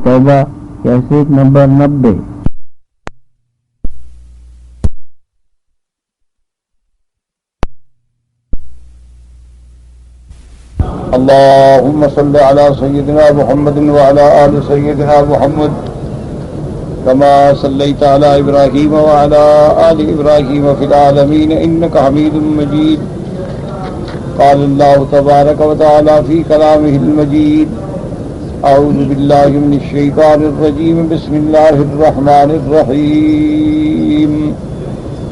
توبہ cassette number 90۔ اللهم صل على سيدنا محمد وعلى آل سيدنا محمد كما صليت على إبراهيم وعلى آل إبراهيم في العالمين إنك حميد مجيد۔ قال الله تبارك وتعالى في كلامه المجيد: أعوذ بالله من الشيطان الرجيم، بسم الله الرحمن الرحيم۔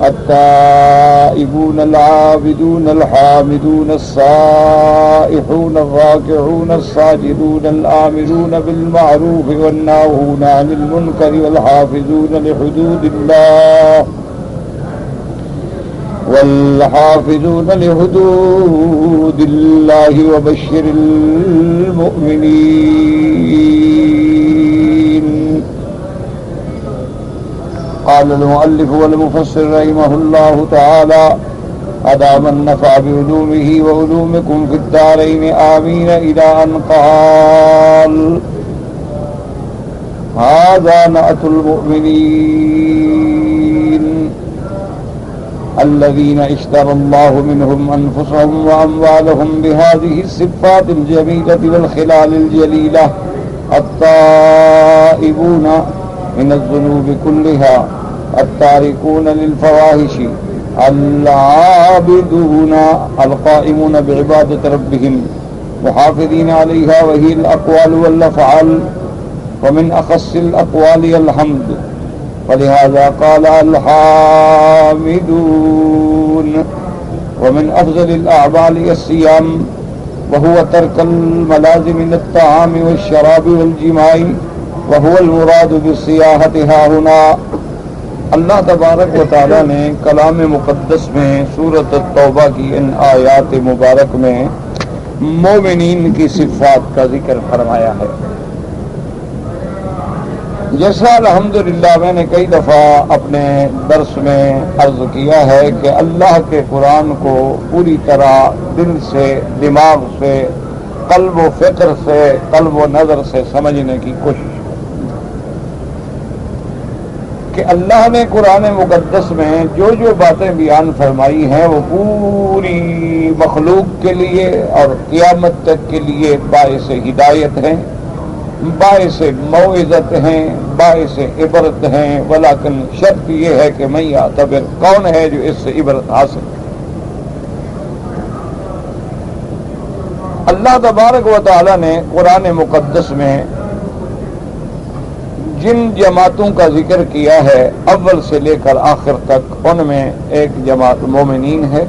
التائبون العابدون الحامدون السائحون الراكعون الساجدون الآمرون بالمعروف والناهون عن المنكر والحافظون لحدود الله وبشر المؤمنين۔ قال المؤلف والمفسر رحمه الله تعالى: أدام النفع بعلومه وعلومكم في الدارين آمين، إلى أن قال: هذا نعت المؤمنين الذين اشترى الله منهم أنفسهم وأموالهم بهذه الصفات الجميلة والخلال الجليلة: التائبون من الذنوب كلها، التاركون للفواحش، العابدون القائمون بعبادة ربهم، محافظين عليها وهي الأقوال والأفعال، ومن أخص الأقوال الحمد، ولهذا قال الحامدون۔ ومن أفضل الأعمال الصيام، وهو ترك الملاذ من الطعام والشراب والجماع، وهو المراد بالسیاحت ها هنا۔ اللہ تبارک و تعالی نے کلام مقدس میں سورۃ التوبہ کی ان آیات مبارک میں مومنین کی صفات کا ذکر فرمایا ہے۔ جیسا الحمدللہ میں نے کئی دفعہ اپنے درس میں عرض کیا ہے کہ اللہ کے قرآن کو پوری طرح دل سے، دماغ سے، قلب و فکر سے، قلب و نظر سے سمجھنے کی کوشش کہ اللہ نے قرآن مقدس میں جو جو باتیں بیان فرمائی ہیں وہ پوری مخلوق کے لیے اور قیامت تک کے لیے باعث ہدایت ہیں، باعث موعظت ہیں، باعث عبرت ہیں، ولیکن شرط یہ ہے کہ میں یعتبر، کون ہے جو اس سے عبرت حاصل۔ اللہ تبارک و تعالی نے قرآن مقدس میں جن جماعتوں کا ذکر کیا ہے اول سے لے کر آخر تک، ان میں ایک جماعت مومنین ہے،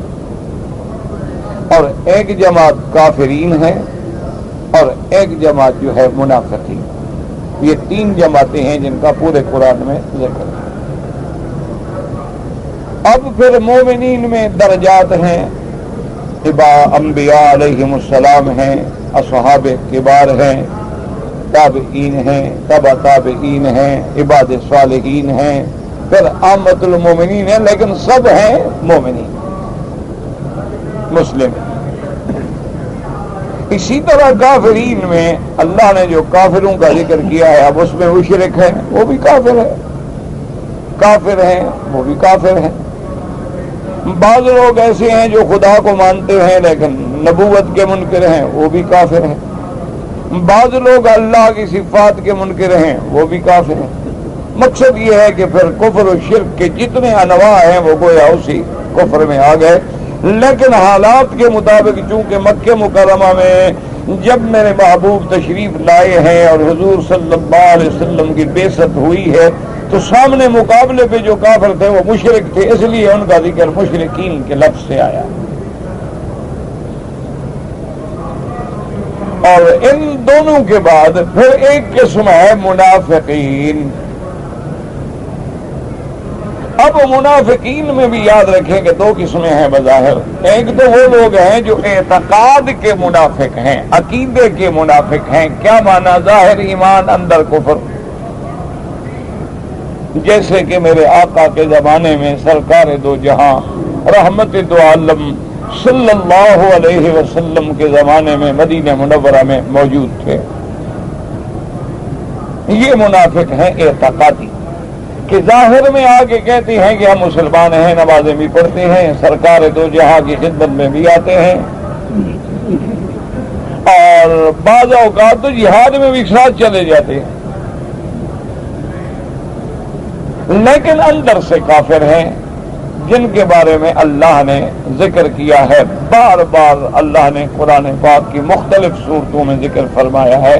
اور ایک جماعت کافرین ہے، اور ایک جماعت جو ہے منافقین۔ یہ تین جماعتیں ہیں جن کا پورے قرآن میں ذکر ہے۔ اب پھر مومنین میں درجات ہیں، انبیاء علیہم السلام ہیں، اصحاب کبار ہیں، تابعین ہیں، تبع تابعین ہیں، عباد صالحین ہیں، پھر عامت المومنین ہیں، لیکن سب ہیں مومنین مسلم۔ اسی طرح کافرین میں اللہ نے جو کافروں کا ذکر کیا ہے، اب اس میں مشرک ہیں، وہ بھی کافر ہے، کافر ہیں وہ بھی کافر ہیں۔ بعض لوگ ایسے ہیں جو خدا کو مانتے ہیں لیکن نبوت کے منکر ہیں، وہ بھی کافر ہیں۔ بعض لوگ اللہ کی صفات کے منکر ہیں، وہ بھی کافر ہیں۔ مقصد یہ ہے کہ پھر کفر و شرک کے جتنے انواع ہیں وہ گویا اسی کفر میں آ گئے۔ لیکن حالات کے مطابق چونکہ مکہ مکرمہ میں جب میرے محبوب تشریف لائے ہیں اور حضور صلی اللہ علیہ وسلم کی بعثت ہوئی ہے تو سامنے مقابلے پہ جو کافر تھے وہ مشرک تھے، اس لیے ان کا ذکر مشرکین کے لفظ سے آیا۔ اور ان دونوں کے بعد پھر ایک قسم ہے منافقین۔ اب منافقین میں بھی یاد رکھیں کہ دو قسمیں ہیں بظاہر۔ ایک تو وہ لوگ ہیں جو اعتقاد کے منافق ہیں، عقیدے کے منافق ہیں۔ کیا معنی؟ ظاہر ایمان اندر کفر۔ جیسے کہ میرے آقا کے زمانے میں سرکار دو جہاں رحمت دو عالم صلی اللہ علیہ وسلم کے زمانے میں مدینہ منورہ میں موجود تھے، یہ منافق ہیں اعتقادی، کہ ظاہر میں آ کے کہتے ہیں کہ ہم مسلمان ہیں، نمازیں بھی پڑھتے ہیں، سرکار دو جہاں کی خدمت میں بھی آتے ہیں، اور بعض اوقات تو جہاد میں بھی ساتھ چلے جاتے ہیں، لیکن اندر سے کافر ہیں، جن کے بارے میں اللہ نے ذکر کیا ہے، بار بار اللہ نے قرآن پاک کی مختلف صورتوں میں ذکر فرمایا ہے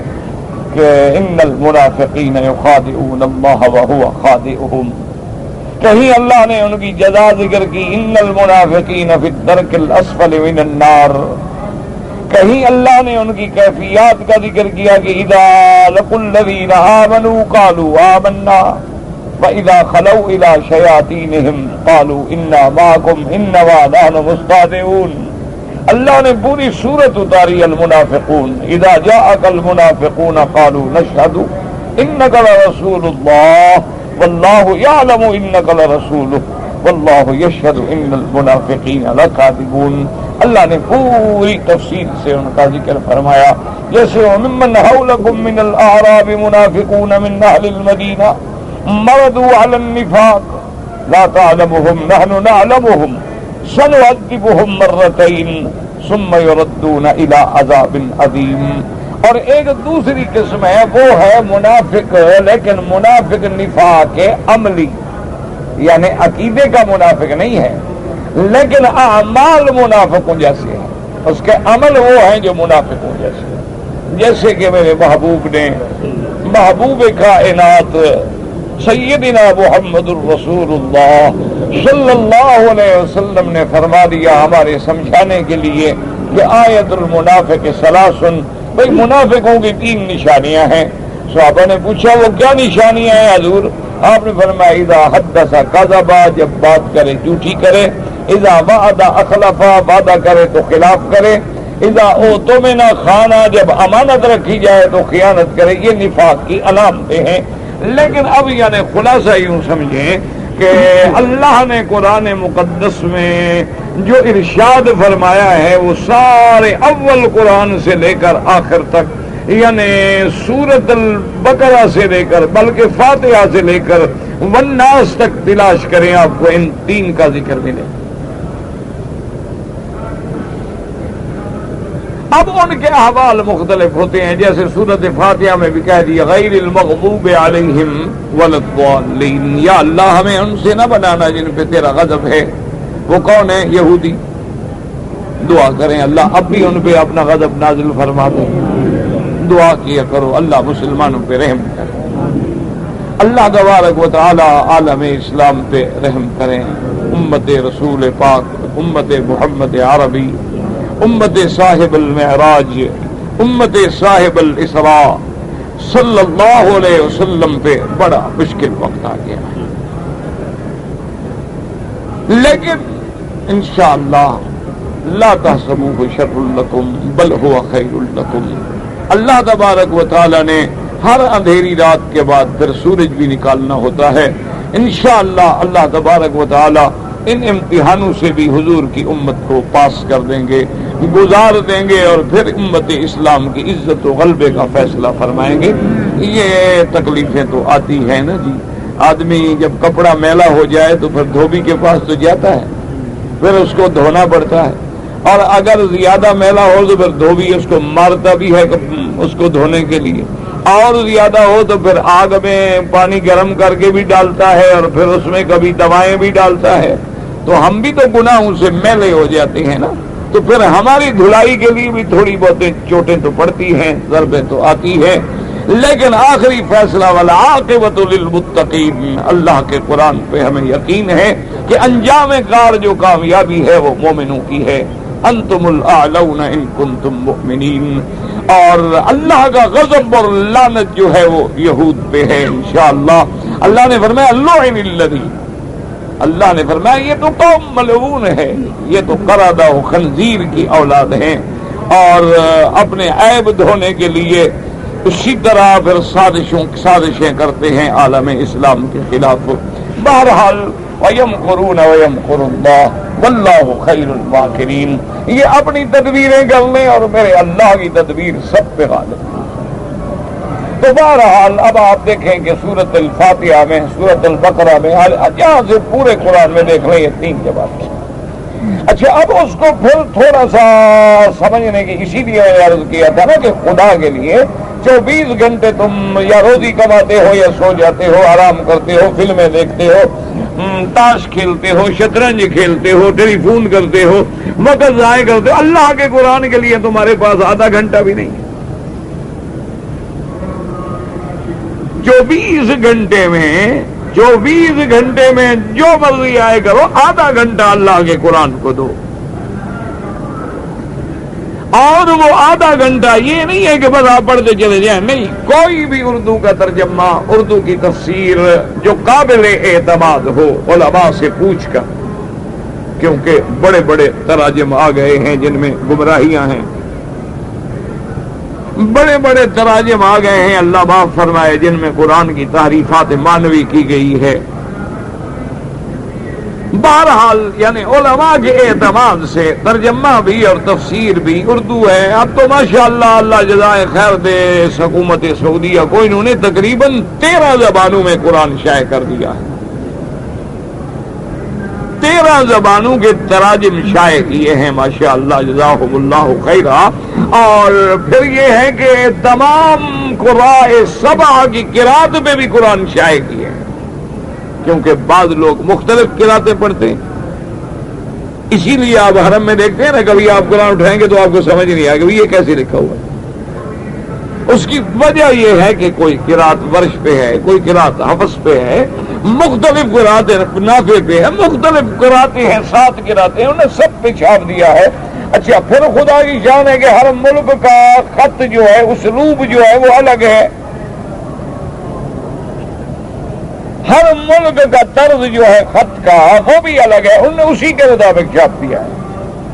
کہ ان المنافقین یخادعون اللہ وہو خادعہم، کہیں اللہ نے ان کی جزا ذکر کی ان المنافقین فی الدرک الاسفل من النار، کہیں اللہ نے ان کی کیفیات کا ذکر کیا کہ اذا لقوا الذین آمنوا قالوا آمنا وَإِذَا خَلَوْا إِلَى شَيَاطِينِهِمْ قَالُوا إِنَّا مَعَكُمْ إِنَّمَا نَحْنُ مُسْتَهْزِئُونَ، اللہ نے پوری سورت اتاری المنافقون، اذا جاءك المنافقون قالوا نشهد إنك لرسول الله والله يعلم إنك لرسوله والله يشهد إن المنافقين لكاذبون، اللہ نے پوری تفصیل سے ان کا ذکر فرمایا، جیسے وممن حولكم من الأعراب منافقون من أهل المدينة مردوا على النفاق لا تعلمهم نحن نعلمهم سنعذبهم مرتين ثم يردون الى عذاب عظیم، اور ایک دوسری قسم ہے، وہ ہے منافق، لیکن منافق نفاق عملی، یعنی عقیدے کا منافق نہیں ہے، لیکن اعمال منافقوں جیسے ہیں، اس کے عمل وہ ہیں جو منافقوں جیسے ہیں، جیسے کہ میرے محبوب نے، محبوب کائنات سیدنا محمد الرسول اللہ صلی اللہ علیہ وسلم نے فرما دیا ہمارے سمجھانے کے لیے کہ آیت المنافق ثلاثن، بھئی منافقوں کی 3 نشانیاں ہیں۔ صحابہ نے پوچھا وہ کیا نشانیاں ہیں حضور؟ آپ نے فرمایا اذا حدث کذب، جب بات کرے جھوٹی کرے، اذا وعد اخلف، وعدہ کرے تو خلاف کرے، اذا اؤتمن خان، جب امانت رکھی جائے تو خیانت کرے، یہ نفاق کی علامتیں ہیں۔ لیکن اب یعنی خلاصہ یوں سمجھیں کہ اللہ نے قرآن مقدس میں جو ارشاد فرمایا ہے وہ سارے اول قرآن سے لے کر آخر تک، یعنی سورۃ البقرہ سے لے کر بلکہ فاتحہ سے لے کر والناس تک تلاش کریں، آپ کو ان 3 کا ذکر ملے۔ اب ان کے احوال مختلف ہوتے ہیں، جیسے سورۃ فاتحہ میں بھی کہہ دیا غیر المغضوب علیہم ولا الضالین، یا اللہ ہمیں ان سے نہ بنانا جن پہ تیرا غضب ہے۔ وہ کون ہے؟ یہودی۔ دعا کریں اللہ اب بھی ان پہ اپنا غضب نازل فرما دے، دعا کیا کرو اللہ مسلمانوں پہ رحم کرے، اللہ تبارک و تعالی عالم اسلام پہ رحم کریں، امت رسول پاک، امت محمد عربی، امت صاحب المعراج، امت صاحب الاسراء صلی اللہ علیہ وسلم پہ بڑا مشکل وقت آ گیا ہے، لیکن انشاءاللہ لا تحسبوه شر لکم بل هو خیر لکم، اللہ تبارک و تعالی نے ہر اندھیری رات کے بعد پھر سورج بھی نکالنا ہوتا ہے، انشاءاللہ اللہ تبارک و تعالی ان امتحانوں سے بھی حضور کی امت کو پاس کر دیں گے، گزار دیں گے، اور پھر امت اسلام کی عزت و غلبے کا فیصلہ فرمائیں گے۔ یہ تکلیفیں تو آتی ہیں نا جی، آدمی جب کپڑا میلا ہو جائے تو پھر دھوبی کے پاس تو جاتا ہے، پھر اس کو دھونا پڑتا ہے، اور اگر زیادہ میلا ہو تو پھر دھوبی اس کو مارتا بھی ہے اس کو دھونے کے لیے، اور زیادہ ہو تو پھر آگ میں پانی گرم کر کے بھی ڈالتا ہے، اور پھر اس میں کبھی دوائیں بھی ڈالتا ہے، تو ہم بھی تو گناہوں سے میلے ہو جاتے ہیں نا، تو پھر ہماری دھلائی کے لیے بھی تھوڑی بہت چوٹیں تو پڑتی ہیں، ضربیں تو آتی ہیں، لیکن آخری فیصلہ والا عاقبۃ للمتقین، اللہ کے قرآن پہ ہمیں یقین ہے کہ انجام کار جو کامیابی ہے وہ مومنوں کی ہے، انتم الاعلون ان کنتم مؤمنین، اور اللہ کا غضب اور لعنت جو ہے وہ یہود پہ ہے انشاءاللہ۔ اللہ نے فرمایا لعن الذین، اللہ نے فرمایا یہ تو قوم ملعون ہے، یہ تو قردہ و خنزیر کی اولاد ہیں، اور اپنے عیب دھونے کے لیے اسی طرح پھر سازشیں کرتے ہیں عالم اسلام کے خلاف۔ بہرحال وَيَمْكُرُونَ وَيَمْكُرُ اللَّهُ وَاللَّهُ خَيْرُ الْمَاكِرِينَ، یہ اپنی تدبیریں کر لیں اور میرے اللہ کی تدبیر سب پہ غالب ہے۔ تو بہرحال اب آپ دیکھیں کہ سورۃ الفاتحہ میں، سورۃ البقرہ میں، یہاں سے پورے قرآن میں دیکھ لیں یہ 3 جماعتیں۔ اچھا اب اس کو پھر تھوڑا سا سمجھنے کی، اسی لیے میں نے عرض کیا تھا نا کہ خدا کے لیے 24 گھنٹے تم یا روزی کماتے ہو یا سو جاتے ہو، آرام کرتے ہو، فلمیں دیکھتے ہو، تاش کھیلتے ہو، شطرنج کھیلتے ہو، ٹیلی فون کرتے ہو، وقت ضائع کرتے ہو، اللہ کے قرآن کے لیے تمہارے پاس آدھا گھنٹہ بھی نہیں ہے۔ 24 گھنٹے میں جو مرضی آئے کرو، آدھا گھنٹہ اللہ کے قرآن کو دو۔ اور وہ آدھا گھنٹہ یہ نہیں ہے کہ بس آپ پڑھتے چلے جائیں، نہیں، کوئی بھی اردو کا ترجمہ، اردو کی تفسیر جو قابل اعتماد ہو، علماء سے پوچھ کر، کیونکہ بڑے بڑے تراجم آ گئے ہیں جن میں گمراہیاں ہیں، بڑے بڑے تراجم آ گئے ہیں، اللہ معاف فرمائے، جن میں قرآن کی تعریفات معنوی کی گئی ہے۔ بہرحال یعنی علماء کے اعتماد سے ترجمہ بھی اور تفسیر بھی اردو ہے۔ اب تو ماشاءاللہ اللہ جزائے خیر دے حکومت سعودیہ کو، انہوں نے تقریباً 13 زبانوں میں قرآن شائع کر دیا ہے، 13 زبانوں کے تراجم شائع کیے ہیں، ماشاءاللہ جزاہم اللہ خیرہ۔ اور پھر یہ ہے کہ تمام قراء 7 کی قرات میں بھی قرآن شائع کیے ہیں، کیونکہ بعض لوگ مختلف قراتیں پڑھتے ہیں، اسی لیے آپ حرم میں دیکھتے ہیں نا، کبھی آپ قرآن اٹھائیں گے تو آپ کو سمجھ نہیں آئے گا یہ کیسے لکھا ہوا ہے۔ اس کی وجہ یہ ہے کہ کوئی قرات ورش پہ ہے، کوئی قرات حفظ پہ ہے، مختلف قراتیں نافع پہ ہے، مختلف قراتیں ہیں، 7 قراتیں انہیں سب پہ چھاپ دیا ہے۔ اچھا پھر خدا کی شان ہے کہ ہر ملک کا خط جو ہے، اسلوب جو ہے وہ الگ ہے، ہر ملک کا طرز جو ہے خط کا وہ بھی الگ ہے، انہوں نے اسی کے مطابق چھاپ دیا ہے،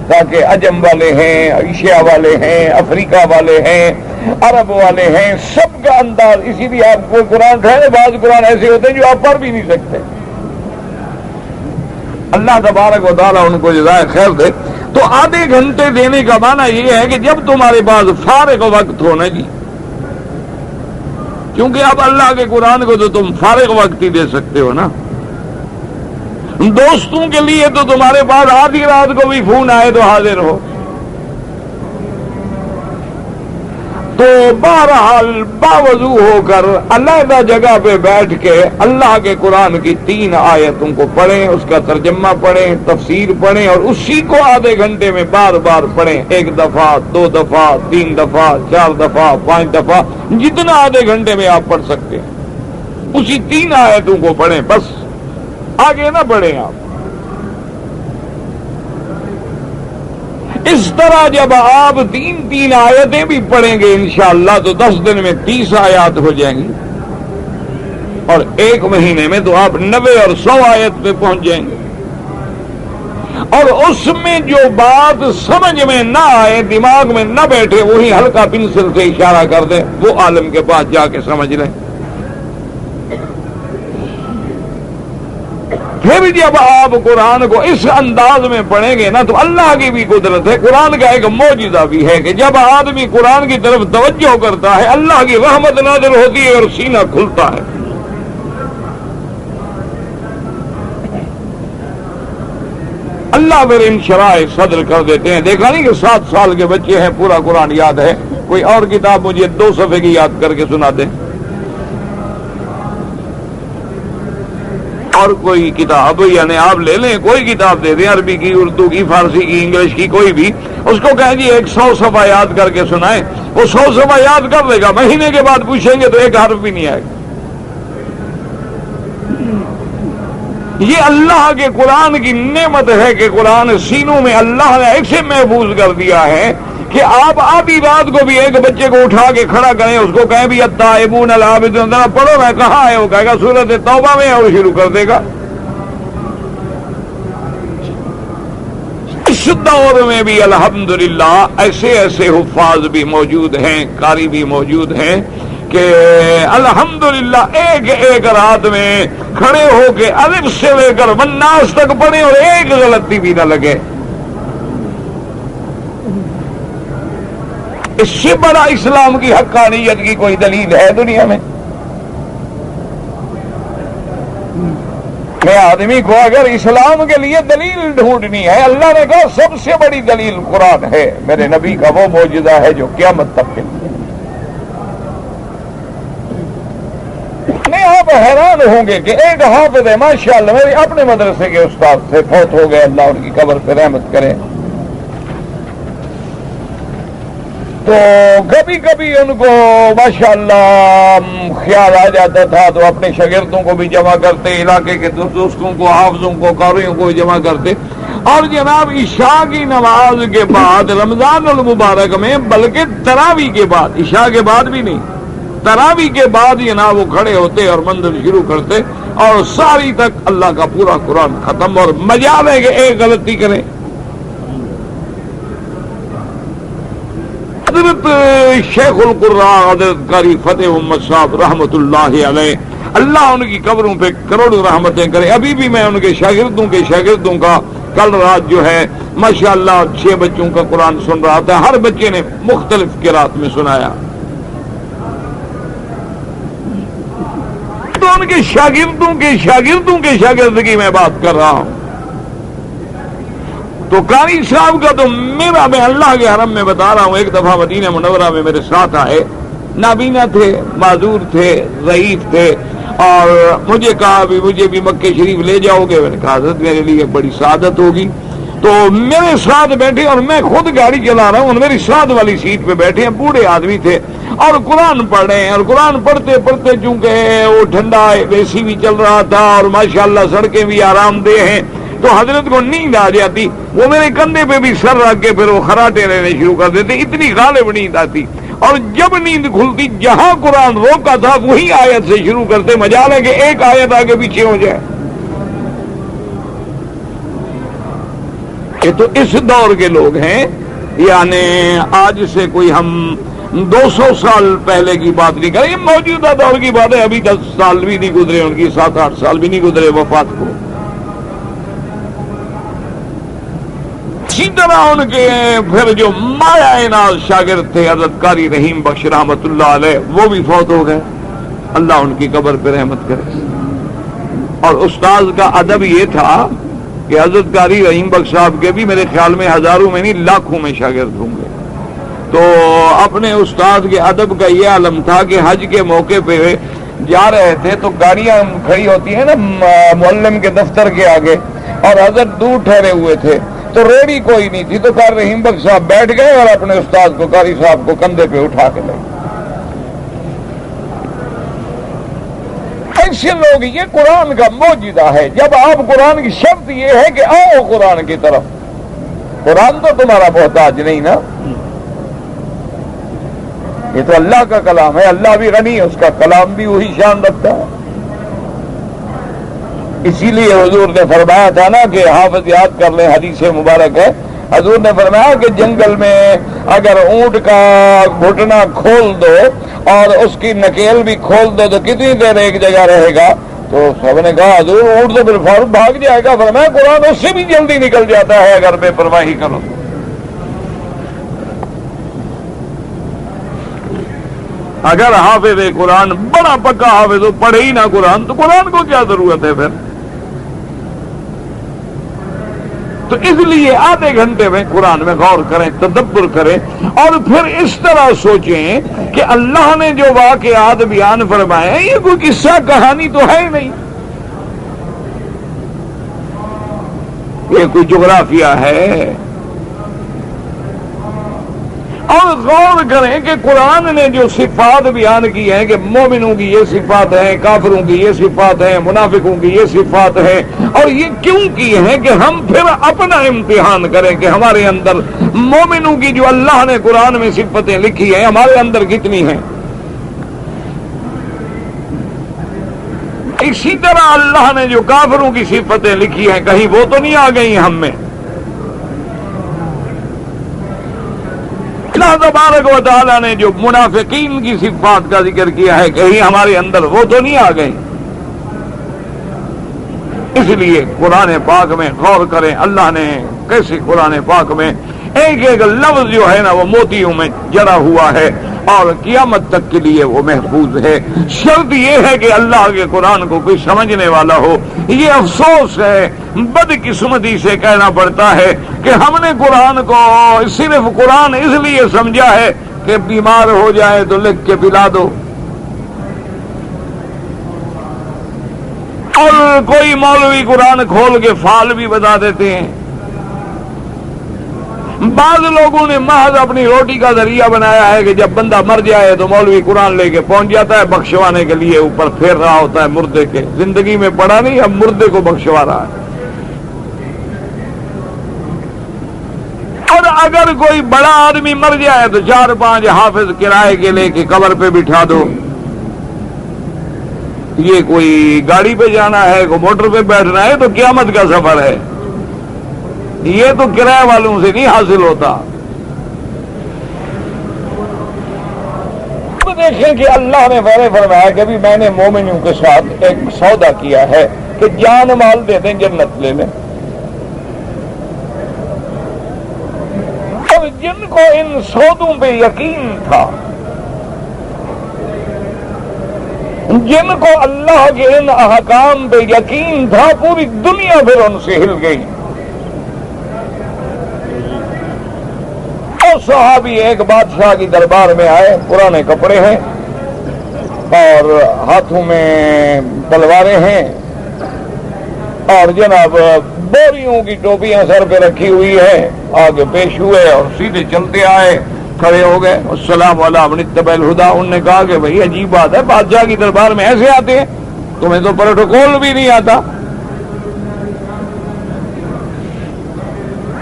تاکہ عجم والے ہیں، ایشیا والے ہیں، افریقہ والے ہیں، عرب والے ہیں، سب کا انداز۔ اسی لیے آپ کو قرآن ٹھہرے، بعض قرآن ایسے ہوتے ہیں جو آپ پڑھ بھی نہیں سکتے، اللہ تبارک و تعالیٰ ان کو جزائے خیر دے۔ تو آدھے گھنٹے دینے کا معنی یہ ہے کہ جب تمہارے پاس فارغ وقت ہو نا جی، کیونکہ اب اللہ کے قرآن کو تو تم فارغ وقت ہی دے سکتے ہو نا، دوستوں کے لیے تو تمہارے پاس آدھی رات کو بھی فون آئے تو حاضر ہو۔ تو بہرحال باوضو ہو کر علیحدہ جگہ پہ بیٹھ کے اللہ کے قرآن کی 3 آیتوں کو پڑھیں، اس کا ترجمہ پڑھیں، تفسیر پڑھیں، اور اسی کو آدھے گھنٹے میں بار بار پڑھیں، 1 دفعہ، 2 دفعہ، 3 دفعہ، 4 دفعہ، 5 دفعہ، جتنا آدھے گھنٹے میں آپ پڑھ سکتے ہیں، اسی 3 آیتوں کو پڑھیں، بس آگے نہ بڑھیں آپ۔ اس طرح جب آپ 3 آیتیں بھی پڑھیں گے انشاءاللہ تو 10 دن میں 30 آیات ہو جائیں گی، اور 1 مہینے میں تو آپ 90 اور 100 آیت پہ پہنچ جائیں گے۔ اور اس میں جو بات سمجھ میں نہ آئے، دماغ میں نہ بیٹھے، وہی ہلکا پنسل سے اشارہ کر دیں، وہ عالم کے پاس جا کے سمجھ لیں۔ پھر جب آپ قرآن کو اس انداز میں پڑھیں گے نا تو اللہ کی بھی قدرت ہے، قرآن کا ایک معجزہ بھی ہے کہ جب آدمی قرآن کی طرف توجہ کرتا ہے اللہ کی رحمت نازل ہوتی ہے اور سینہ کھلتا ہے۔ اللہ پھر انشراح صدر کر دیتے ہیں۔ دیکھا نہیں کہ 7 سال کے بچے ہیں پورا قرآن یاد ہے؟ کوئی اور کتاب مجھے 2 صفحے کی یاد کر کے سنا دیں، اور کوئی کتاب یعنی آپ لے لیں، کوئی کتاب دے دیں، عربی کی، اردو کی، فارسی کی، انگلش کی، کوئی بھی، اس کو کہیں جی 100 صفحہ یاد کر کے سنائیں، وہ 100 صفحہ یاد کر لے گا، مہینے کے بعد پوچھیں گے تو 1 حرف بھی نہیں آئے گا۔ یہ اللہ کے قرآن کی نعمت ہے کہ قرآن سینوں میں اللہ نے ایسے محفوظ کر دیا ہے کہ آپ آدھی رات کو بھی ایک بچے کو اٹھا کے کھڑا کریں، اس کو کہیں بھی التائبون العابدون پڑھو نا، کہاں ہے؟ وہ کہے گا سورۃ توبہ میں، اور شروع کر دے گا۔ اس دور میں بھی الحمدللہ ایسے ایسے حفاظ بھی موجود ہیں، قاری بھی موجود ہیں کہ الحمدللہ ایک رات میں کھڑے ہو کے الف سے لے کر والناس تک پڑھیں اور ایک غلطی بھی نہ لگے۔ اس سے بڑا اسلام کی حقانیت کی کوئی دلیل ہے دنیا میں؟ کہ آدمی کو اگر اسلام کے لیے دلیل ڈھونڈنی ہے، اللہ نے کہا سب سے بڑی دلیل قرآن ہے، میرے نبی کا وہ معجزہ ہے جو قیامت تک کے لیے۔ آپ حیران ہوں گے کہ ایک حافظ ہے ماشاءاللہ، میرے اپنے مدرسے کے استاد سے فوت ہو گئے، اللہ ان کی قبر پہ رحمت کرے، تو کبھی کبھی ان کو ماشاءاللہ خیال آ جاتا تھا تو اپنے شاگردوں کو بھی جمع کرتے، علاقے کے دوستوں کو، حافظوں کو، قاریوں کو جمع کرتے، اور جناب عشاء کی نماز کے بعد رمضان المبارک میں، بلکہ تراویح کے بعد، عشاء کے بعد بھی نہیں، تراویح کے بعد جناب وہ کھڑے ہوتے اور منزل شروع کرتے اور ساری تک اللہ کا پورا قرآن ختم، اور مجال ہے کہ ایک غلطی کریں۔ حضرت شیخ القراء حضرت قاری فتح محمد صاحب رحمت اللہ علیہ، اللہ ان کی قبروں پہ کروڑوں رحمتیں کرے، ابھی بھی میں ان کے شاگردوں کا کل رات جو ہے ماشاءاللہ 6 بچوں کا قرآن سن رہا تھا، ہر بچے نے مختلف قرات میں سنایا، تو ان کے شاگردوں کے شاگردگی میں بات کر رہا ہوں۔ تو قاری صاحب کا تو میرا، میں اللہ کے حرم میں بتا رہا ہوں، ایک دفعہ مدینہ منورہ میں میرے ساتھ آئے، نابینا تھے، معذور تھے، ضعیف تھے، اور مجھے کہا بھی مجھے بھی مکے شریف لے جاؤ گے؟ میں نے کہا حضرت میرے لیے بڑی سعادت ہوگی، تو میرے ساتھ بیٹھے، اور میں خود گاڑی چلا رہا ہوں، میری ساتھ والی سیٹ پہ بیٹھے ہیں، بوڑھے آدمی تھے اور قرآن پڑھ رہے ہیں، اور قرآن پڑھتے پڑھتے چونکہ وہ ٹھنڈا اے سی بھی چل رہا تھا اور ماشاءاللہ سڑکیں بھی آرام دہ ہیں، تو حضرت کو نیند آ جاتی، وہ میرے کندھے پہ بھی سر رکھ کے پھر وہ خراٹے لینے شروع کر دیتے، اتنی غالب نیند آتی، اور جب نیند کھلتی جہاں قرآن روکا تھا وہی آیت سے شروع کرتے، مجال ہے کہ ایک آیت آگے پیچھے ہو جائے۔ یہ تو اس دور کے لوگ ہیں، یعنی آج سے کوئی ہم 200 سال پہلے کی بات نہیں کریں، یہ موجودہ دور کی بات ہے، ابھی 10 سال بھی نہیں گزرے ان کی، 7-8 سال بھی نہیں گزرے وفات کو۔ اسی طرح ان کے پھر جو مایا ناز شاگرد تھے حضرت قاری رحیم بخش رحمت اللہ علیہ، وہ بھی فوت ہو گئے، اللہ ان کی قبر پہ رحمت کرے۔ اور استاذ کا ادب یہ تھا کہ حضرت قاری رحیم بخش صاحب کے بھی میرے خیال میں ہزاروں میں نہیں لاکھوں میں شاگرد ہوں گے، تو اپنے استاد کے ادب کا یہ عالم تھا کہ حج کے موقع پہ جا رہے تھے تو گاڑیاں کھڑی ہوتی ہیں نا معلم کے دفتر کے آگے، اور حضرت دور ٹھہرے ہوئے تھے تو ریڑی کوئی نہیں تھی، تو قاری رحیم بخش صاحب بیٹھ گئے اور اپنے استاد کو، قاری صاحب کو کندھے پہ اٹھا کے لے۔ ایسے لوگ، یہ قرآن کا معجزہ ہے، جب آپ قرآن کی شرط یہ ہے کہ آؤ قرآن کی طرف، قرآن تو تمہارا محتاج نہیں نا، یہ تو اللہ کا کلام ہے، اللہ بھی غنی ہے، اس کا کلام بھی وہی شان رکھتا ہے۔ اسی لیے حضور نے فرمایا تھا نا کہ حافظ یاد کر لیں، حدیث مبارک ہے، حضور نے فرمایا کہ جنگل میں اگر اونٹ کا گھٹنا کھول دو اور اس کی نکیل بھی کھول دو تو کتنی دیر ایک جگہ رہے گا؟ تو سب نے کہا حضور اونٹ تو پھر فوراً بھاگ جائے گا۔ فرمایا قرآن اس سے بھی جلدی نکل جاتا ہے اگر بے پرواہی کرو۔ اگر حافظ قرآن بڑا پکا حافظ ہو، پڑھے ہی نہ قرآن، تو قرآن کو کیا ضرورت ہے پھر؟ تو اس لیے آدھے گھنٹے میں قرآن میں غور کریں، تدبر کریں، اور پھر اس طرح سوچیں کہ اللہ نے جو واقعات بیان فرمائے ہیں یہ کوئی قصہ کہانی تو ہے نہیں، یہ کوئی جغرافیہ ہے۔ اور غور کریں کہ قرآن نے جو صفات بیان کی ہیں کہ مومنوں کی یہ صفات ہیں، کافروں کی یہ صفات ہیں، منافقوں کی یہ صفات ہیں، اور یہ کیوں کی ہیں کہ ہم پھر اپنا امتحان کریں کہ ہمارے اندر مومنوں کی جو اللہ نے قرآن میں صفتیں لکھی ہیں ہمارے اندر کتنی ہیں۔ اسی طرح اللہ نے جو کافروں کی صفتیں لکھی ہیں کہیں وہ تو نہیں آ گئی ہم میں؟ اللہ تبارک و تعالیٰ نے جو منافقین کی صفات کا ذکر کیا ہے کہیں ہمارے اندر وہ تو نہیں آ گئی؟ اس لیے قرآن پاک میں غور کریں، اللہ نے کیسے قرآن پاک میں ایک ایک لفظ جو ہے نا وہ موتیوں میں جڑا ہوا ہے اور قیامت تک کے لیے وہ محفوظ ہے. شرط یہ ہے کہ اللہ کے قرآن کو کوئی سمجھنے والا ہو. یہ افسوس ہے، بدقسمتی سے کہنا پڑتا ہے کہ ہم نے قرآن کو صرف قرآن اس لیے سمجھا ہے کہ بیمار ہو جائے تو لکھ کے پلا دو، اور کوئی مولوی قرآن کھول کے فال بھی بتا دیتے ہیں. بعض لوگوں نے محض اپنی روٹی کا ذریعہ بنایا ہے کہ جب بندہ مر جائے تو مولوی قرآن لے کے پہنچ جاتا ہے بخشوانے کے لیے، اوپر پھیر رہا ہوتا ہے مردے کے. زندگی میں پڑھا نہیں، اب مردے کو بخشوا رہا ہے. اور اگر کوئی بڑا آدمی مر جائے تو 4-5 حافظ کرائے کے لے کے قبر پہ بٹھا دو. یہ کوئی گاڑی پہ جانا ہے، کوئی موٹر پہ بیٹھنا ہے تو قیامت کا سفر ہے. یہ تو کرایہ والوں سے نہیں حاصل ہوتا. دیکھیں کہ اللہ نے پہلے فرمایا کہ بھی میں نے مومنوں کے ساتھ ایک سودا کیا ہے کہ جان مال دے دیں جنت لے لیں. اور جن کو ان سودوں پہ یقین تھا، جن کو اللہ کے ان احکام پہ یقین تھا، پوری دنیا پھر ان سے ہل گئی. صحابی ایک بادشاہ کی دربار میں آئے، پرانے کپڑے ہیں اور ہاتھوں میں تلواریں ہیں اور جناب بوریوں کی ٹوپیاں سر پہ رکھی ہوئی ہیں. آگے پیش ہوئے اور سیدھے چلتے آئے، کھڑے ہو گئے. السلام علیکم اتبع الہدیٰ. انہوں نے کہا کہ بھائی عجیب بات ہے، بادشاہ کی دربار میں ایسے آتے ہیں، تمہیں تو پروٹوکول بھی نہیں آتا.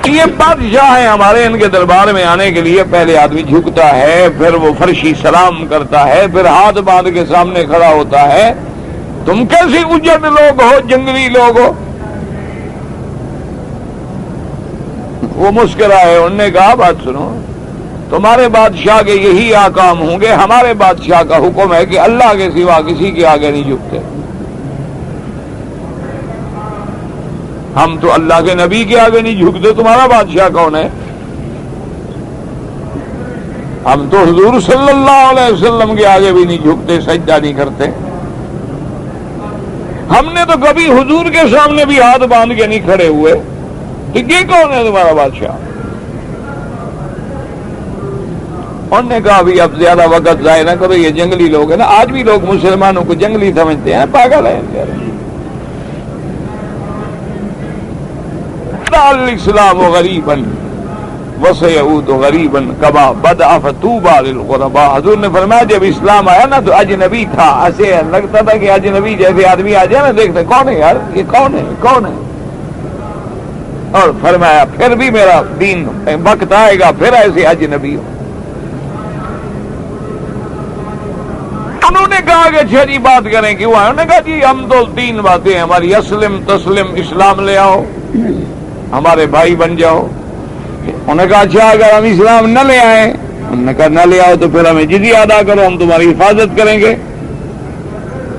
یہ بادشاہ ہیں ہمارے، ان کے دربار میں آنے کے لیے پہلے آدمی جھکتا ہے، پھر وہ فرشی سلام کرتا ہے، پھر ہاتھ باندھ کے سامنے کھڑا ہوتا ہے. تم کیسے اجڑ لوگ ہو، جنگلی لوگ ہو. وہ مسکرائے. انہوں نے کہا بات سنو، تمہارے بادشاہ کے یہی احکام ہوں گے، ہمارے بادشاہ کا حکم ہے کہ اللہ کے سوا کسی کے آگے نہیں جھکتے. ہم تو اللہ کے نبی کے آگے نہیں جھکتے، تمہارا بادشاہ کون ہے؟ ہم تو حضور صلی اللہ علیہ وسلم کے آگے بھی نہیں جھکتے، سجدہ نہیں کرتے. ہم نے تو کبھی حضور کے سامنے بھی ہاتھ باندھ کے نہیں کھڑے ہوئے. تو یہ کون ہے تمہارا بادشاہ؟ انہوں نے کہا بھی اب زیادہ وقت ضائع نہ کرو، یہ جنگلی لوگ ہیں نا. آج بھی لوگ مسلمانوں کو جنگلی سمجھتے ہیں، پاگل ہیں. الاسلام غریبا وسيعود غریبا كما بدأ فطوبى للغرباء. حضور نے فرمایا جب اسلام آیا نا تو اجنبی تھا، ایسے لگتا تھا کہ اجنبی جیسے آدمی آ جائے نا، دیکھتے کون ہے یار، یہ کون ہے کون ہے. اور فرمایا پھر بھی میرا دین وقت آئے گا پھر ایسے اجنبی ہو. انہوں نے کہا کہ اچھا جی بات کریں کیوں آئے. انہوں نے کہا جی ہم تو 3 باتیں ہماری، اسلم تسلم، اسلام لے آؤ، ہمارے بھائی بن جاؤ. انہوں نے کہا اچھا اگر ہم اسلام نہ لے آئے، انہوں نے کہا نہ لے آؤ تو پھر ہمیں جزیہ ادا کرو، ہم تمہاری حفاظت کریں گے.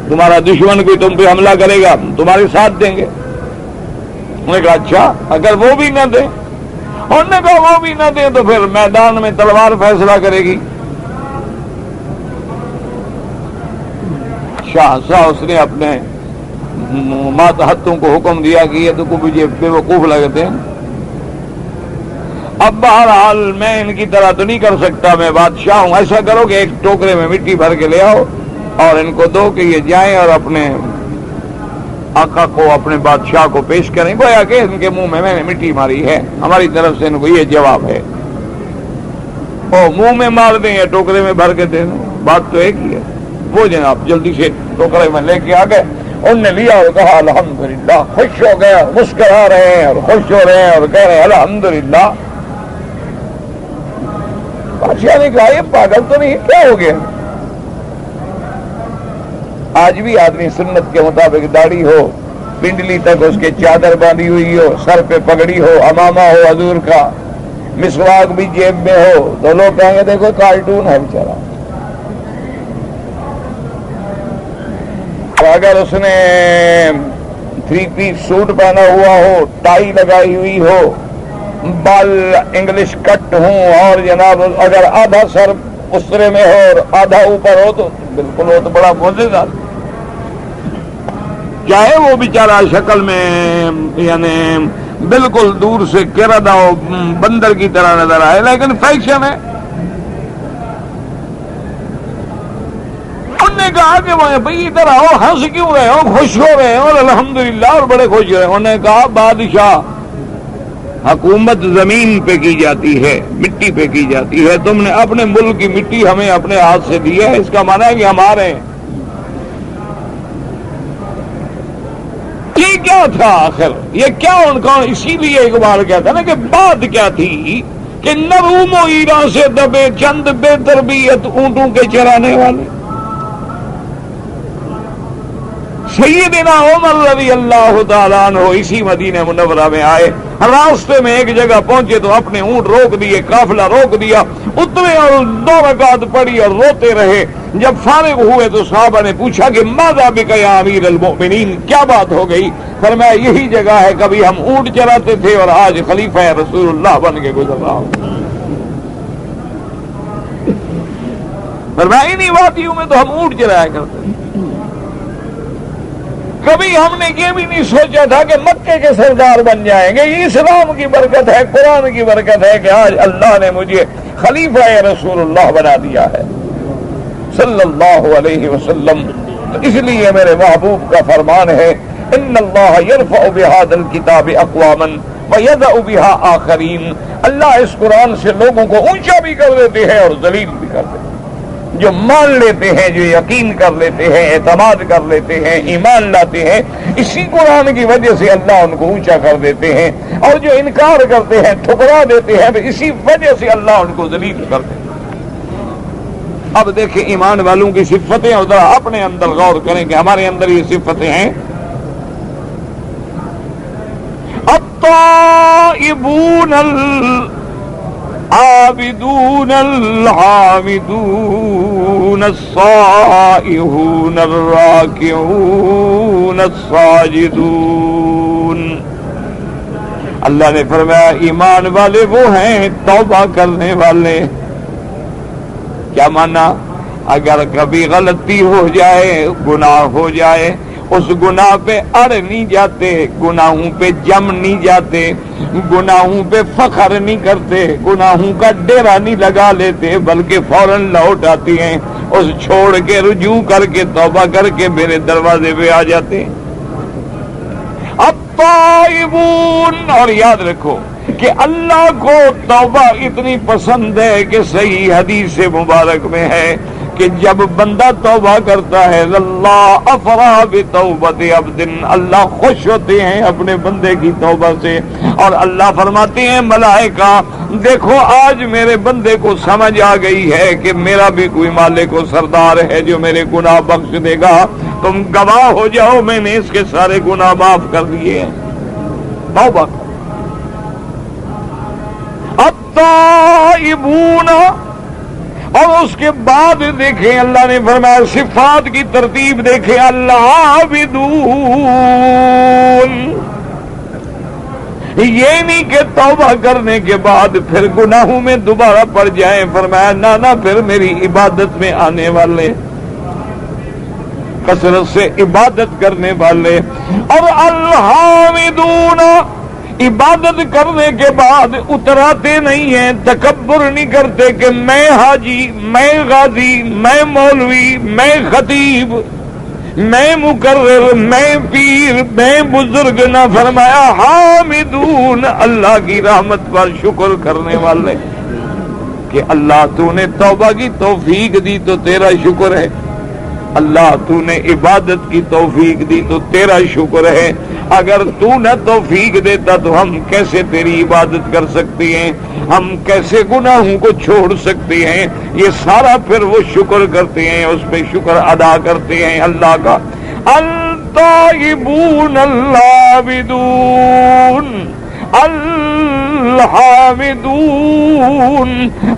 تمہارا دشمن کوئی تم پہ حملہ کرے گا ہم تمہارے ساتھ دیں گے. انہوں نے کہا اچھا اگر وہ بھی نہ دیں. انہوں نے کہا وہ بھی نہ دیں تو پھر میدان میں تلوار فیصلہ کرے گی. شاہ اس نے اپنے ماتحتوں کو حکم دیا کہ یہ تو مجھے بے وقوف لگتے ہیں. اب بہرحال میں ان کی طرح تو نہیں کر سکتا، میں بادشاہ ہوں. ایسا کرو کہ ایک ٹوکرے میں مٹی بھر کے لے آؤ اور ان کو دو کہ یہ جائیں اور اپنے آقا کو، اپنے بادشاہ کو پیش کریں. گویا کہ ان کے منہ میں نے مٹی ماری ہے، ہماری طرف سے ان کو یہ جواب ہے. وہ منہ میں مار دیں یا ٹوکرے میں بھر کے دیں، بات تو ایک ہی ہے. وہ جناب جلدی سے ٹوکرے میں لے کے آ گئے. انہوں نے لیا اور کہا الحمدللہ، خوش ہو گیا، مسکرا رہے ہیں اور خوش ہو رہے ہیں اور کہہ رہے ہیں الحمدللہ. بادشاہ نے کہا یہ پاگل تو نہیں، کیا ہو گیا؟ آج بھی آدمی سنت کے مطابق داڑھی ہو، پنڈلی تک اس کے چادر باندھی ہوئی ہو، سر پہ پگڑی ہو، امامہ ہو حضور کا، مسواک بھی جیب میں ہو، تو لوگ کہیں گے دیکھو کارٹون ہے بیچارہ. اگر اس نے 3 پیس سوٹ پہنا ہوا ہو، ٹائی لگائی ہوئی ہو، بال انگلش کٹ ہوں اور جناب اگر آدھا سر اسرے میں ہو اور آدھا اوپر ہو تو بالکل وہ تو بڑا معجزہ، چاہے وہ بیچارہ شکل میں یعنی بالکل دور سے کردا ہو بندر کی طرح نظر آئے، لیکن فیکشن ہے۔ انہوں نے کہا کہ بھائی ادھر آؤ، ہنس کیوں رہے ہو، خوش ہو رہے ہو؟ اور الحمدللہ اور بڑے خوش رہے۔ انہوں نے کہا بادشاہ، حکومت زمین پہ کی جاتی ہے، مٹی پہ کی جاتی ہے، تم نے اپنے ملک کی مٹی ہمیں اپنے ہاتھ سے دی ہے، اس کا معنی ہے کہ ہمارے ہیں۔ یہ کیا تھا آخر، یہ کیا ان کا؟ اسی لیے اقبال کہتا نا کہ بات کیا تھی کہ نہ روم و ایران سے دبے چند بے تربیت اونٹوں کے چرانے والے۔ سیدنا عمر رضی اللہ تعالیٰ عنہ اسی مدینہ منورہ میں آئے، راستے میں ایک جگہ پہنچے تو اپنے اونٹ روک دیے، قافلہ روک دیا، اترے اور 2 رکعت پڑھی اور روتے رہے۔ جب فارغ ہوئے تو صحابہ نے پوچھا کہ ماذا بک یا امیر المؤمنین، کیا بات ہو گئی؟ فرمایا یہی جگہ ہے، کبھی ہم اونٹ چراتے تھے اور آج خلیفہ رسول اللہ بن کے گزر رہا ہوں۔ فرمایا انہی وادیوں میں تو ہم اونٹ چرایا کرتے تھے، کبھی ہم نے یہ بھی نہیں سوچا تھا کہ مکے کے سردار بن جائیں گے۔ یہ اسلام کی برکت ہے، قرآن کی برکت ہے کہ آج اللہ نے مجھے خلیفہ رسول اللہ بنا دیا ہے صلی اللہ علیہ وسلم۔ تو اس لیے میرے محبوب کا فرمان ہے ان اللہ یرفع بہذا الکتاب اقواما ویضع بها آخرین، اللہ اس قرآن سے لوگوں کو اونچا بھی کر دیتے ہیں اور ذلیل بھی کر دیتے ہیں۔ جو مان لیتے ہیں، جو یقین کر لیتے ہیں، اعتماد کر لیتے ہیں، ایمان لاتے ہیں، اسی قرآن کی وجہ سے اللہ ان کو اونچا کر دیتے ہیں، اور جو انکار کرتے ہیں، ٹھکرا دیتے ہیں، تو اسی وجہ سے اللہ ان کو ذلیل کر دیتے ہیں۔ اب دیکھیں ایمان والوں کی صفتیں، اور ذرا اپنے اندر غور کریں کہ ہمارے اندر یہ صفتیں ہیں۔ الطائبون العابدون الحامدون الصائحون الراکعون الساجدون۔ اللہ نے فرمایا ایمان والے وہ ہیں توبہ کرنے والے۔ کیا مانا؟ اگر کبھی غلطی ہو جائے، گناہ ہو جائے، اس گناہ پہ اڑ نہیں جاتے، گناہوں پہ جم نہیں جاتے، گناہوں پہ فخر نہیں کرتے، گناہوں کا ڈیرا نہیں لگا لیتے، بلکہ فوراً لوٹ آتی ہیں، اس چھوڑ کے رجوع کر کے توبہ کر کے میرے دروازے پہ آ جاتے ہیں۔ الطائبون، اور یاد رکھو کہ اللہ کو توبہ اتنی پسند ہے کہ صحیح حدیث مبارک میں ہے کہ جب بندہ توبہ کرتا ہے اللہ افرح بتوبت عبد، اللہ خوش ہوتے ہیں اپنے بندے کی توبہ سے، اور اللہ فرماتے ہیں ملائکہ دیکھو آج میرے بندے کو سمجھ آ گئی ہے کہ میرا بھی کوئی مالک و سردار ہے جو میرے گناہ بخش دے گا، تم گواہ ہو جاؤ میں نے اس کے سارے گناہ معاف کر دیے ہیں۔ توبہ التائبون، اور اس کے بعد دیکھیں اللہ نے فرمایا صفات کی ترتیب دیکھیں، العابدون، یہ نہیں کہ توبہ کرنے کے بعد پھر گناہوں میں دوبارہ پڑ جائیں، فرمایا نہ پھر میری عبادت میں آنے والے، کثرت سے عبادت کرنے والے۔ اور الحامدون، عبادت کرنے کے بعد اتراتے نہیں ہیں، تکبر نہیں کرتے کہ میں حاجی، میں غازی، میں مولوی، میں خطیب، میں مقرر، میں پیر، میں بزرگ، نہ فرمایا حامدون، اللہ کی رحمت پر شکر کرنے والے کہ اللہ تو نے توبہ کی توفیق دی تو تیرا شکر ہے، اللہ تو نے عبادت کی توفیق دی تو تیرا شکر ہے، اگر تو نہ توفیق دیتا تو ہم کیسے تیری عبادت کر سکتے ہیں، ہم کیسے گناہوں کو چھوڑ سکتے ہیں۔ یہ سارا پھر وہ شکر کرتے ہیں، اس پہ شکر ادا کرتے ہیں اللہ کا۔ الطائبون العابدون الحامدون،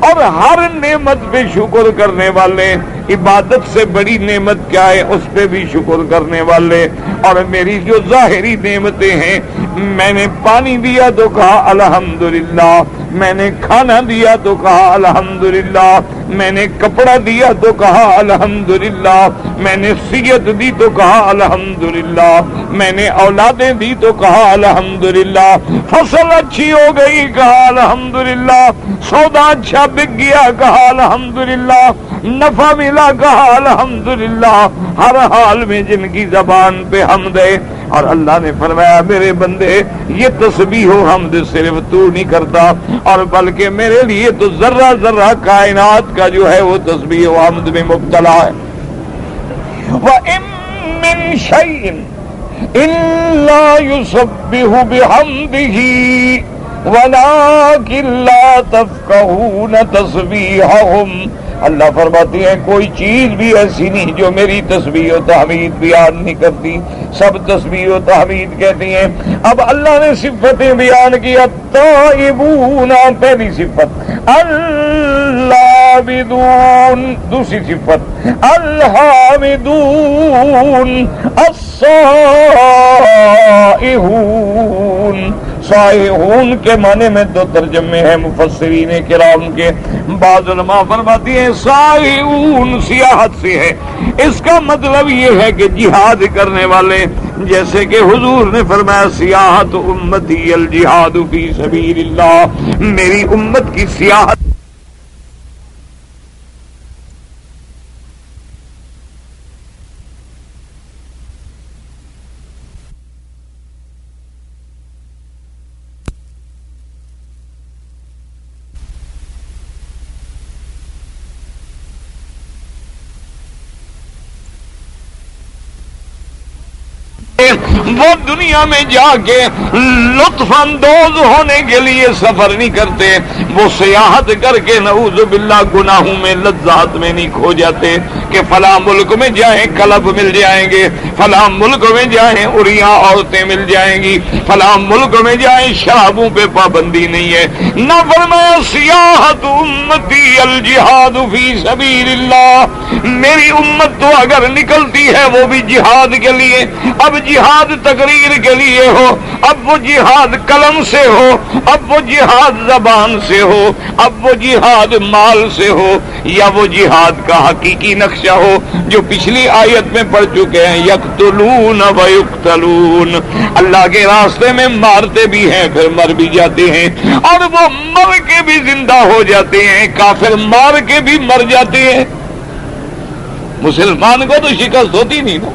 اور ہر نعمت پہ شکر کرنے والے، عبادت سے بڑی نعمت کیا ہے اس پہ بھی شکر کرنے والے، اور میری جو ظاہری نعمتیں ہیں میں نے پانی دیا تو کہا الحمدللہ، میں نے کھانا دیا تو کہا الحمدللہ، میں نے کپڑا دیا تو کہا الحمدللہ، میں نے صحت دی تو کہا الحمدللہ، میں نے اولادیں دی تو کہا الحمدللہ، فصل اچھی ہو گئی کہا الحمدللہ، سودا اچھا بک گیا کہا الحمدللہ، نفع ملا کہا الحمدللہ، ہر حال میں جن کی زبان پہ حمد ہے۔ اور اللہ نے فرمایا میرے بندے یہ تسبیح و حمد صرف تو نہیں کرتا، اور بلکہ میرے لیے تو ذرہ ذرہ کائنات کا جو ہے وہ تسبیح و حمد میں مبتلا ہے۔ وَإِن مِّن شَيْءٍ إِلَّا يُسَبِّحُ بِحَمْدِهِ وَلَٰكِن لَّا تَفْقَهُونَ تَسْبِيحَهُمْ۔ اللہ فرماتی ہیں کوئی چیز بھی ایسی نہیں جو میری تسبیح و تحمید بیان نہیں کرتی، سب تسبیح و تحمید کہتی ہیں۔ اب اللہ نے صفتیں بیان کی، التائبون پہلی صفت، العابدون دوسری صفت، الحامدون، السائحون۔ سائحون کے معنی میں دو ترجمے ہیں مفسرین کرام کے، بعض علماء فرماتی ہیں سائحون سیاحت سے ہے، اس کا مطلب یہ ہے کہ جہاد کرنے والے، جیسے کہ حضور نے فرمایا سیاحت امتی الجہاد فی سبیل اللہ، میری امت کی سیاحت وہ دنیا میں جا کے لطف اندوز ہونے کے لیے سفر نہیں کرتے، وہ سیاحت کر کے نعوذ باللہ گناہوں میں لذات میں نہیں کھو جاتے کہ فلاں ملک میں جائیں کلب مل جائیں گے، فلاں ملک میں جائیں اریاں عورتیں مل جائیں گی، فلاں ملک میں جائیں شرابوں پہ پابندی نہیں ہے۔ نہ فرمایا سیاحت امتی الجہاد فی سبیل اللہ، میری امت تو اگر نکلتی ہے وہ بھی جہاد کے لیے، اب جہاد تقریر کے لیے ہو، اب وہ جہاد قلم سے ہو، اب وہ جہاد زبان سے ہو، اب وہ جہاد مال سے ہو، یا وہ جہاد کا حقیقی نقشہ ہو جو پچھلی آیت میں پڑھ چکے ہیں، یقتلون و یقتلون، اللہ کے راستے میں مارتے بھی ہیں پھر مر بھی جاتے ہیں، اور وہ مر کے بھی زندہ ہو جاتے ہیں، کافر مار کے بھی مر جاتے ہیں۔ مسلمان کو تو شکست ہوتی نہیں نا،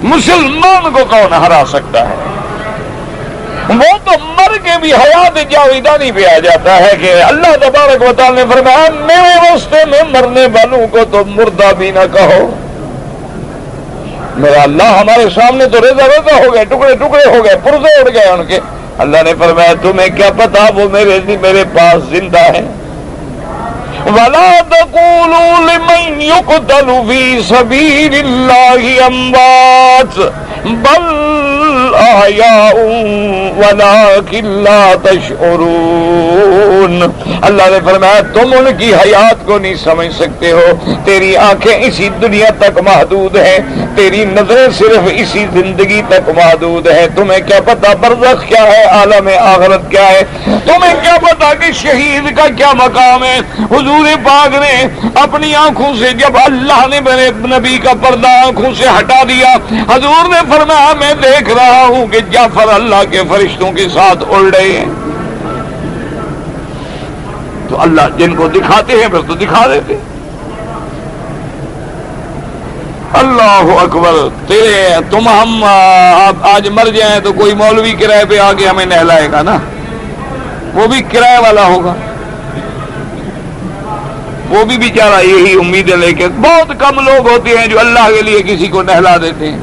مسلمان کو کون ہرا سکتا ہے؟ وہ تو مر کے بھی حیات جاویدانی پہ آ جاتا ہے کہ اللہ تبارک و تعالی نے فرمایا میرے راستے میں مرنے والوں کو تو مردہ بھی نہ کہو۔ میرا اللہ ہمارے سامنے تو ریزہ ریزہ ہو گئے، ٹکڑے ٹکڑے ہو گئے، پرزے اڑ گئے ان کے، اللہ نے فرمایا تمہیں کیا پتا وہ میرے پاس زندہ ہے۔ وَلَا تَقُولُوا لِمَن يُقْتَلُ فِي سَبِيلِ اللَّهِ أَمْوَاتٌ بَلْ أَحْيَاءٌ وَلَٰكِن لَّا تَشْعُرُونَ۔ اللہ نے فرمایا تم ان کی حیات کو نہیں سمجھ سکتے ہو، تیری آنکھیں اسی دنیا تک محدود ہیں، تیری نظریں صرف اسی زندگی تک محدود ہیں، تمہیں کیا پتا برزخ کیا ہے، عالم آخرت کیا ہے، تمہیں کیا پتا کہ شہید کا کیا مقام ہے۔ حضور پاک نے اپنی آنکھوں سے جب اللہ نے میرے نبی کا پردہ آنکھوں سے ہٹا دیا، حضور نے فرمایا میں دیکھ رہا ہوں کہ جعفر اللہ کے فرشتوں کے ساتھ اڑ رہے ہیں۔ تو اللہ جن کو دکھاتے ہیں پھر تو دکھا دیتے۔ اللہ اکبر، تم ہم آج مر جائیں تو کوئی مولوی کرائے پہ آگے ہمیں نہلائے گا نا، وہ بھی کرائے والا ہوگا، وہ بھی بیچارہ یہی امیدیں لے کے۔ بہت کم لوگ ہوتے ہیں جو اللہ کے لیے کسی کو نہلا دیتے ہیں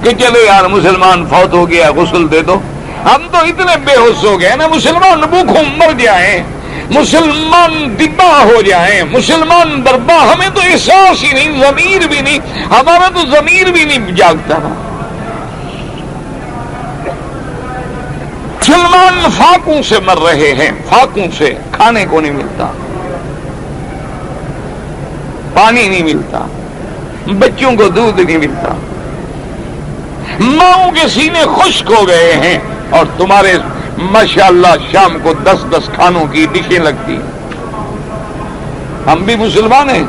کہ چلو یار مسلمان فوت ہو گیا غسل دے دو۔ ہم تو اتنے بے ہوش ہو گئے نا، مسلمان بھوکوں مر جائیں، مسلمان دبا ہو جائیں، مسلمان بربا، ہمیں تو احساس ہی نہیں، ضمیر بھی نہیں، ہمارا تو ضمیر بھی نہیں جاگتا نا۔ مسلمان فاقوں سے مر رہے ہیں، فاقوں سے، کھانے کو نہیں ملتا، پانی نہیں ملتا، بچوں کو دودھ نہیں ملتا، ماؤں کے سینے خشک ہو گئے ہیں اور تمہارے ماشاءاللہ شام کو 10 کھانوں کی ڈشیں لگتی ہیں. ہم بھی مسلمان ہیں.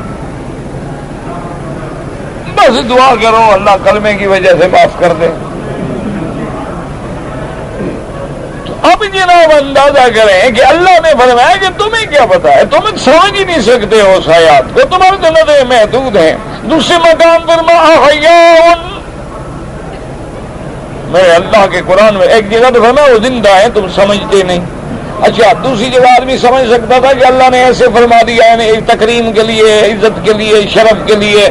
بس دعا کرو اللہ کلمے کی وجہ سے معاف کر دے. تو اب جناب اندازہ کریں کہ اللہ نے فرمایا کہ تمہیں کیا پتا ہے, تم سمجھ ہی نہیں سکتے ہو اس حیات کو, تمہارے تو نظریں محدود ہیں. دوسرے مقام پر احیاء, میں اللہ کے قرآن میں ایک جگہ تو فرمایا وہ زندہ ہے, تم سمجھتے نہیں. اچھا دوسری جگہ آدمی سمجھ سکتا تھا کہ اللہ نے ایسے فرما دیا ہے ایک تکریم کے لیے, عزت کے لیے, شرف کے لیے.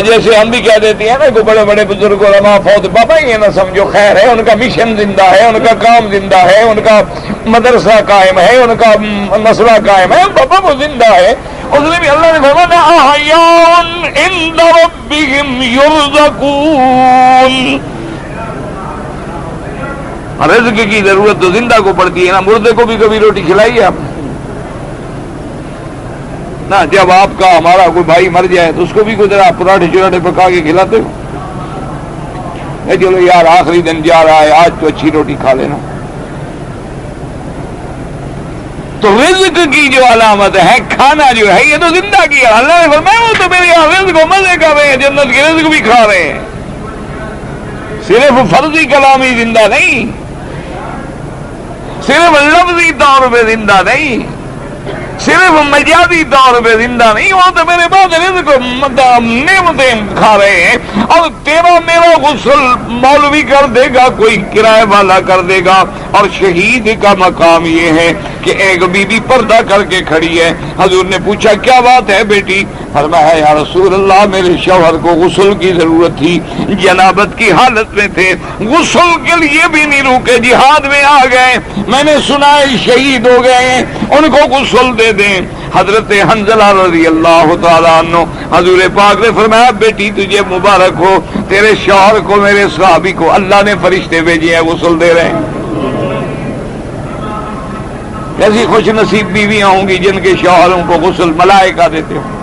جیسے ہم بھی کہہ دیتے ہیں نا کہ بڑے بڑے بزرگ علماء فوت, بابا یہ نہ سمجھو خیر ہے, ان کا مشن زندہ ہے, ان کا کام زندہ ہے, ان کا مدرسہ قائم ہے, ان کا مسئلہ قائم ہے, بابا وہ زندہ ہے. اس نے بھی اللہ نے فرمایا احیاء عند ربہم یرزقون. رزق کی ضرورت تو زندہ کو پڑتی ہے نا, مردے کو بھی کبھی روٹی کھلائی ہے آپ نے نا. جب آپ کا ہمارا کوئی بھائی مر جائے تو اس کو بھی کوئی ذرا پراٹھے چراٹھے پکا کے کھلاتے ہو, چلو یار آخری دن جا رہا ہے آج تو اچھی روٹی کھا لینا. تو رزق کی جو علامت ہے کھانا جو ہے یہ تو زندہ کی ہے. اللہ نے فرمایا وہ تو میرے یہاں رزق مزے کر رہے ہیں, جنت کے رزق بھی کھا رہے ہیں. صرف فرضی کلام ہی زندہ نہیں, صرف لفظی طور پہ زندہ نہیں, صرف مجازی طور پہ زندہ نہیں, وہ تو میرے بعد رزق نعمتیں کھا رہے ہیں. اور تیرا میرا غسل مولوی کر دے گا, کوئی کرائے والا کر دے گا. اور شہید کا مقام یہ ہے کہ ایک بی بی پردہ کر کے کھڑی ہے. حضور نے پوچھا کیا بات ہے بیٹی؟ فرمایا یا رسول اللہ میرے شوہر کو غسل کی ضرورت تھی, جنابت کی حالت میں تھے, غسل کے لیے بھی نہیں روکے, جہاد میں آ گئے, میں نے سنا ہے شہید ہو گئے ہیں, ان کو غسل دے دیں. حضرت حنظلہ رضی اللہ تعالیٰ عنہ, حضور پاک نے فرمایا بیٹی تجھے مبارک ہو, تیرے شوہر کو, میرے صحابی کو اللہ نے فرشتے بھیجے ہیں, غسل دے رہے ہیں. ایسی خوش نصیب بیویاں ہوں گی جن کے شوہروں کو غسل ملائکہ دیتے ہوں.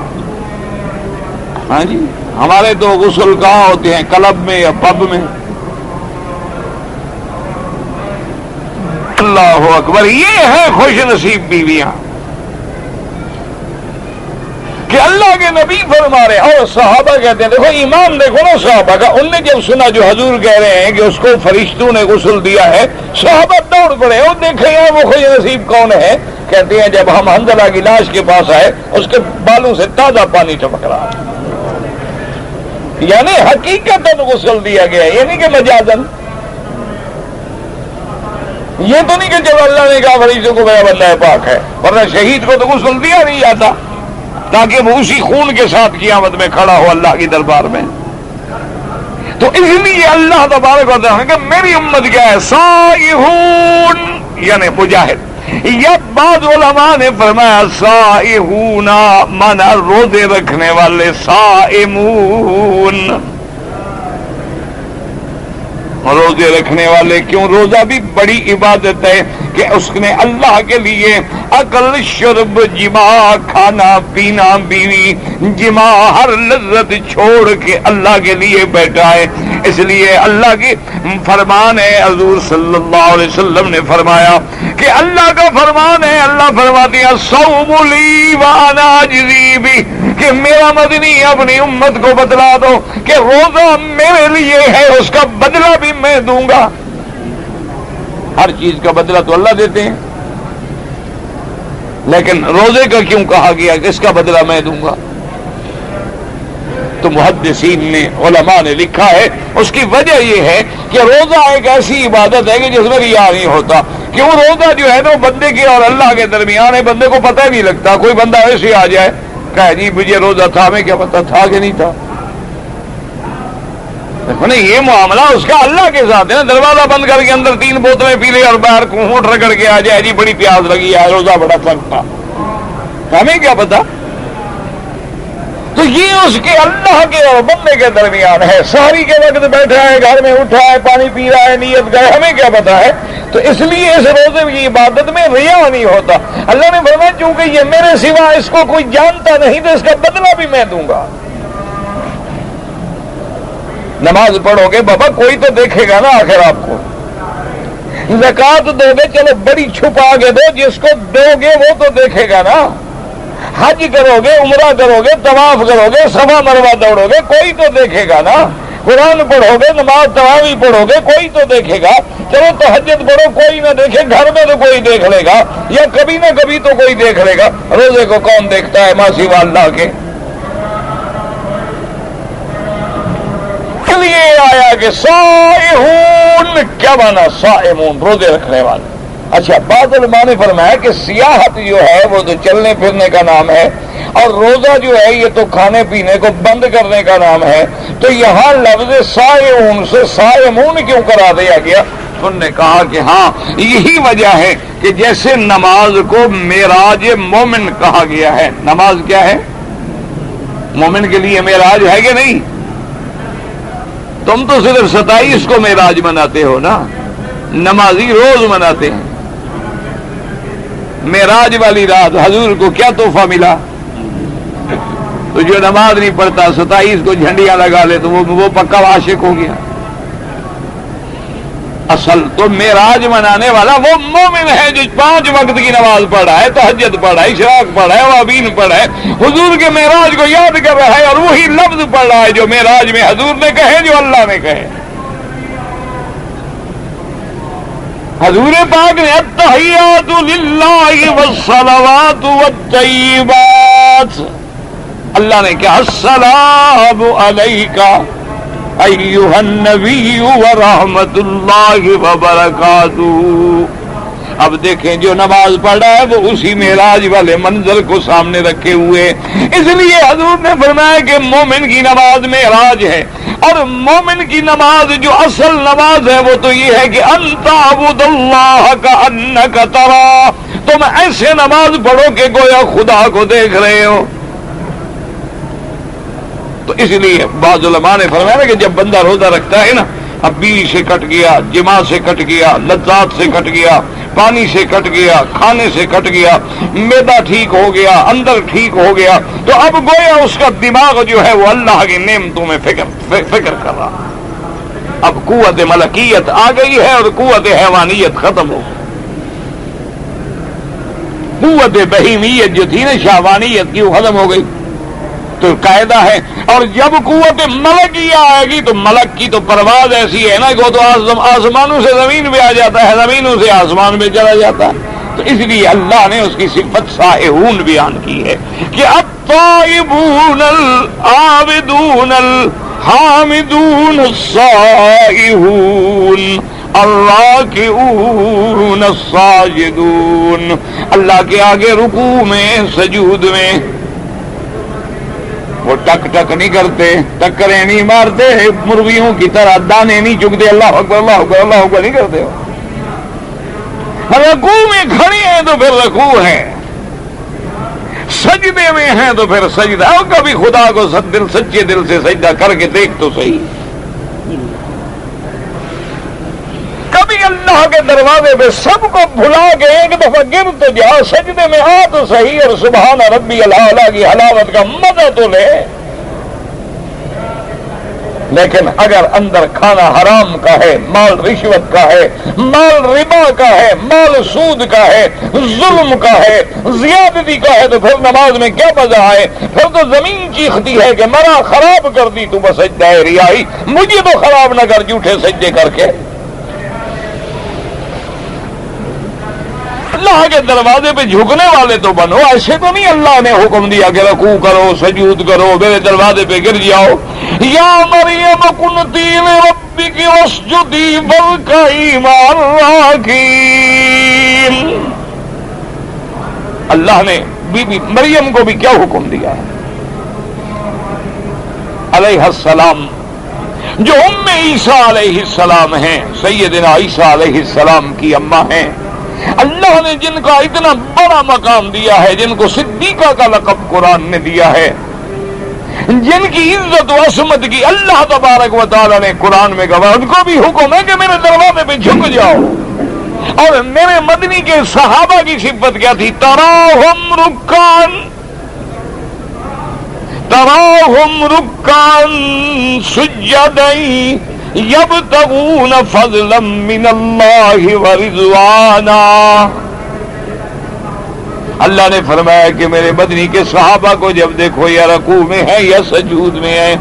ہاں جی, ہمارے تو غسل کہاں ہوتے ہیں, کلب میں یا پب میں. اللہ اکبر, یہ ہے خوش نصیب بیویاں کہ اللہ کے نبی فرما رہے. اور صحابہ کہتے ہیں, دیکھو ایمان دیکھو نا صحابہ کا, ان نے جب سنا جو حضور کہہ رہے ہیں کہ اس کو فرشتوں نے غسل دیا ہے, صحابہ دوڑ پڑے, وہ دیکھیں یار وہ خوش نصیب کون ہے. کہتے ہیں جب ہم حنظلہ کی لاش کے پاس آئے, اس کے بالوں سے تازہ پانی ٹپک رہا, یعنی حقیقتاً غسل دیا گیا, یہ نہیں کہ مجازن. یہ تو نہیں کہ جب اللہ نے کہا فرشتوں کو میرا بندہ پاک ہے, ورنہ شہید کو تو غسل دیا نہیں جاتا تاکہ وہ اسی خون کے ساتھ قیامت میں کھڑا ہو اللہ کی دربار میں. تو اس لیے اللہ تبارک و تعالیٰ کہ میری امت کیا ہے, سائحون یعنی مجاہد. یا بعض علماء نے فرمایا سائحون مانا روزے رکھنے والے, سائمون روزے رکھنے والے. کیوں؟ روزہ بھی بڑی عبادت ہے کہ اس نے اللہ کے لیے عقل, شرب, جماع, کھانا پینا, بیوی, جماع, ہر لذت چھوڑ کے اللہ کے لیے بیٹھا ہے. اس لیے اللہ کی فرمان ہے, حضور صلی اللہ علیہ وسلم نے فرمایا کہ اللہ کا فرمان ہے, اللہ فرماتے ہیں الصوم لی وانا اجزی بہ, کہ میرا مدنی اپنی امت کو بتلا دو کہ روزہ میرے لیے ہے, اس کا بدلہ بھی میں دوں گا. ہر چیز کا بدلہ تو اللہ دیتے ہیں, لیکن روزے کا کیوں کہا گیا کہ اس کا بدلہ میں دوں گا؟ تو محدثین نے, علماء نے لکھا ہے اس کی وجہ یہ ہے کہ روزہ ایک ایسی عبادت ہے کہ جس میں ریا نہیں ہوتا. کیوں؟ روزہ جو ہے نا وہ بندے کے اور اللہ کے درمیان ہے, بندے کو پتہ ہی نہیں لگتا. کوئی بندہ ایسے آ جائے کہے جی مجھے روزہ تھا, ہمیں کیا پتا تھا کہ نہیں تھا. یہ معاملہ اس کا اللہ کے ساتھ ہے نا. دروازہ بند کر کے اندر 3 بوتلیں پی لے اور باہر کو ہونٹ رگڑ کے آ جائے جی بڑی پیاس لگی ہے, روزہ بڑا سخت, ہمیں کیا پتا. تو یہ اس کے اللہ کے اور بندے کے درمیان ہے. سحری کے وقت بیٹھا ہے, گھر میں اٹھا ہے, پانی پی رہا ہے, نیت گئے, ہمیں کیا پتا ہے. تو اس لیے اس روزے کی عبادت میں ریا نہیں ہوتا. اللہ نے فرمایا چونکہ یہ میرے سوا اس کو کوئی جانتا نہیں تو اس کا بدلہ بھی میں دوں گا. نماز پڑھو گے بابا کوئی تو دیکھے گا نا آخر آپ کو. زکات دو گے چلو بڑی چھپا کے دو, جس کو دو گے وہ تو دیکھے گا نا. حج کرو گے, عمرہ کرو گے, طواف کرو گے, صفا مروہ دوڑو گے, کوئی تو دیکھے گا نا. قرآن پڑھو گے, نماز تراویح پڑھو گے, کوئی تو دیکھے گا. چلو تہجد پڑھو, کوئی نہ دیکھے, گھر میں تو کوئی دیکھ لے گا, یا کبھی نہ کبھی تو کوئی دیکھ لے گا. روزے کو کون دیکھتا ہے ماں سوا اللہ کے؟ لیے آیا کہ صائحون, کیا مانا صائمون, روزے رکھنے والے. اچھا, بعض علماء نے فرمایا کہ سیاحت جو ہے وہ تو چلنے پھرنے کا نام ہے, اور روزہ جو ہے یہ تو کھانے پینے کو بند کرنے کا نام ہے. تو یہاں لفظ صائحون سے صائمون کیوں کرا دیا گیا؟ انہوں نے کہا کہ ہاں یہی وجہ ہے کہ جیسے نماز کو معراج مومن کہا گیا ہے. نماز کیا ہے؟ مومن کے لیے معراج ہے کہ نہیں؟ تم تو صرف 27 کو معراج مناتے ہو نا, نمازی روز مناتے ہیں. معراج والی رات حضور کو کیا تحفہ ملا؟ تو جو نماز نہیں پڑھتا 27 کو جھنڈیاں لگا لے تو وہ پکا عاشق ہو گیا. اصل تو معراج منانے والا وہ مومن ہے جو 5 وقت کی نماز پڑھ رہا ہے, تہجد پڑھ رہا ہے, اشراق پڑھ رہا ہے, اوابین پڑھ رہا ہے, حضور کے معراج کو یاد کر رہا ہے, اور وہی لفظ پڑھ رہا ہے جو معراج میں حضور نے کہے, جو اللہ نے کہے. حضور پاک نے التحیات للہ والصلوات والطیبات, اللہ نے کہا السلام علیکہ ایھا النبی ورحمۃ اللہ وبرکاتہ. اب دیکھیں جو نماز پڑھ رہا ہے وہ اسی معراج والے منظر کو سامنے رکھے ہوئے. اس لیے حضور نے فرمایا کہ مومن کی نماز معراج ہے, اور مومن کی نماز جو اصل نماز ہے وہ تو یہ ہے کہ ان تعبد اللہ کأنک تراہ, تم ایسے نماز پڑھو کہ گویا خدا کو دیکھ رہے ہو. تو اس لیے بعض علماء نے فرمایا کہ جب بندہ روزہ رکھتا ہے نا, اب بیوی سے کٹ گیا, جماع سے کٹ گیا, لذات سے کٹ گیا, پانی سے کٹ گیا, کھانے سے کٹ گیا, معدہ ٹھیک ہو گیا, اندر ٹھیک ہو گیا, تو اب گویا اس کا دماغ جو ہے وہ اللہ کی نعمتوں میں فکر کر رہا. اب قوت ملکیت آ گئی ہے اور قوت حیوانیت ختم ہو گئی. قوت بہیمیت جو تھی نا, شہوانیت کی, وہ ختم ہو گئی. تو قاعدہ ہے, اور جب قوت ملکیہ آئے گی تو ملک کی تو پرواز ایسی ہے نا کہ وہ تو آسمانوں سے زمین پہ آ جاتا ہے, زمینوں سے آسمان میں چلا جاتا ہے. تو اس لیے اللہ نے اس کی صفت صائحون بیان کی ہے کہ الطائبون العابدون الحامدون الصائحون الراکعون الساجدون. اللہ کے آگے رکوع میں, سجود میں وہ ٹک ٹک نہیں کرتے, ٹکریں نہیں مارتے, مرغیوں کی طرح دانے نہیں چگتے, اللہ اکبر اللہ اکبر اللہ اکبر نہیں کرتے ہو. رکوع میں کھڑی ہیں تو پھر رکوع ہے, سجدے میں ہیں تو پھر سجدہ. اور کبھی خدا کو سچے دل سے سجدہ کر کے دیکھ تو صحیح. کبھی اللہ کے دروازے پہ سب کو بھلا کے ایک دفعہ گر تو جا, سجدے میں آ تو صحیح, اور سبحان ربی الاعلیٰ کی حلاوت کا مزہ تو لے. لیکن اگر اندر کھانا حرام کا ہے, مال رشوت کا ہے, مال ربا کا ہے, مال سود کا ہے, ظلم کا ہے, زیادتی کا ہے, تو پھر نماز میں کیا مزہ آئے؟ پھر تو زمین چیختی ہے کہ مرا خراب کر دی تو بسجدہ ریائی, مجھے تو خراب نہ کر جھوٹے سجدے کر کے. اللہ کے دروازے پہ جھکنے والے تو بنو, ایسے تو نہیں اللہ نے حکم دیا کہ رکوع کرو, سجود کرو, میرے دروازے پہ گر جاؤ. یا مریم قنتی لربک واسجدی وارکعی مع الراکعین. اللہ نے بی بی مریم کو بھی کیا حکم دیا علیہ السلام, جو ام عیسیٰ علیہ السلام ہیں, سیدنا عیسیٰ علیہ السلام کی اماں ہیں. اللہ نے جن کا اتنا بڑا مقام دیا ہے, جن کو صدیقہ کا لقب قرآن نے دیا ہے, جن کی عزت و عصمت کی اللہ تبارک و تعالی نے قرآن میں گواہ, ان کو بھی حکم ہے کہ میرے دروازے پہ جھک جاؤ. اور میرے مدنی کے صحابہ کی صفت کیا تھی؟ تراہم رکعن تراہم رکعا سجدا یبتغون فضلا من اللہ ورضوانا. اللہ نے فرمایا کہ میرے مدنی کے صحابہ کو جب دیکھو یا رکوع میں ہے یا سجود میں ہے.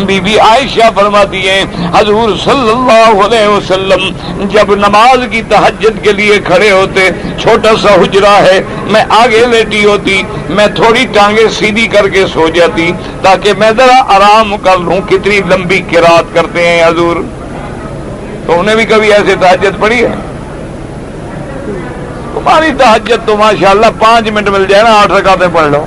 بی بی عائشہ فرماتی ہیں حضور صلی اللہ علیہ وسلم جب نماز کی تہجد کے لیے کھڑے ہوتے، چھوٹا سا حجرہ ہے، میں آگے لیٹی ہوتی، میں تھوڑی ٹانگیں سیدھی کر کے سو جاتی تاکہ میں ذرا آرام کر لوں. کتنی لمبی قرات کرتے ہیں حضور. تو انہیں بھی کبھی ایسے تہجد پڑھی ہے؟ تمہاری تہجد تو ماشاءاللہ 5 منٹ مل جائے نا 8 رکعتیں پڑھ لو.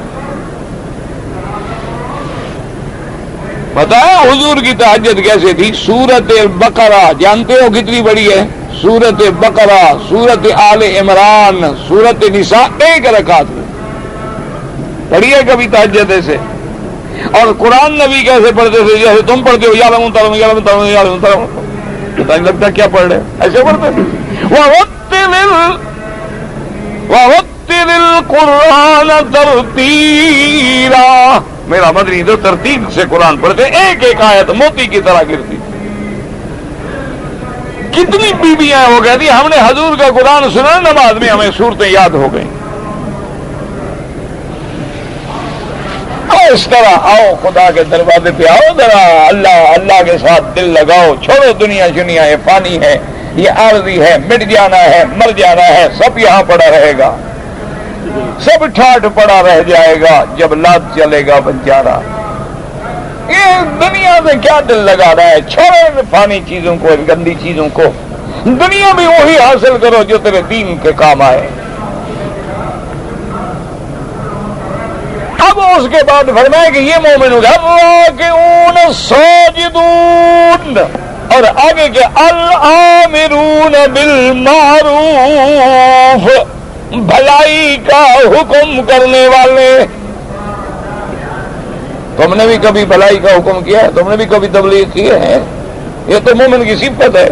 بتایا حضور کی تہجد کیسے تھی؟ سورت بقرہ جانتے ہو کتنی بڑی ہے؟ سورت بقرہ، سورت آل عمران، سورت نساء 1 رکعت میں پڑھی ہے کبھی تہجد ایسے؟ اور قرآن نبی کیسے پڑھتے تھے؟ جیسے تم پڑھتے ہو یا لم ترم یا لم ترم یا لم ترم، پتہ نہیں لگتا کیا پڑھ رہے، ایسے پڑھتے تھے. وَرَتِّلِ الْقُرْآنَ تَرْتِيلًا. میرا مدنی تو ترتیب سے قرآن پڑھتے، ایک ایک آیت موتی کی طرح گرتی. کتنی بیویاں ہو گئی تھی ہم نے حضور کا قرآن سنا نماز میں ہمیں صورتیں یاد ہو گئیں. اس طرح آؤ خدا کے دروازے پہ آؤ، ذرا اللہ کے ساتھ دل لگاؤ. چھوڑو دنیا شنیا ہے، فانی ہے، یہ عارضی ہے، مٹ جانا ہے، مر جانا ہے، سب یہاں پڑا رہے گا، سب ٹھاٹ پڑا رہ جائے گا جب لات چلے گا بنجارا. یہ دنیا میں کیا دل لگا رہا ہے؟ چھوڑو فانی چیزوں کو، گندی چیزوں کو. دنیا میں وہی حاصل کرو جو تیرے دین کے کام آئے. اب اس کے بعد فرمایا کہ یہ مومن ہوگا راکعون ساجدون، اور آگے کے الآمرون بالمعروف، بھلائی کا حکم کرنے والے. تم نے بھی کبھی بھلائی کا حکم کیا ہے؟ تم نے بھی کبھی تبلیغ کی ہے؟ یہ تو مومن کی صفت ہے.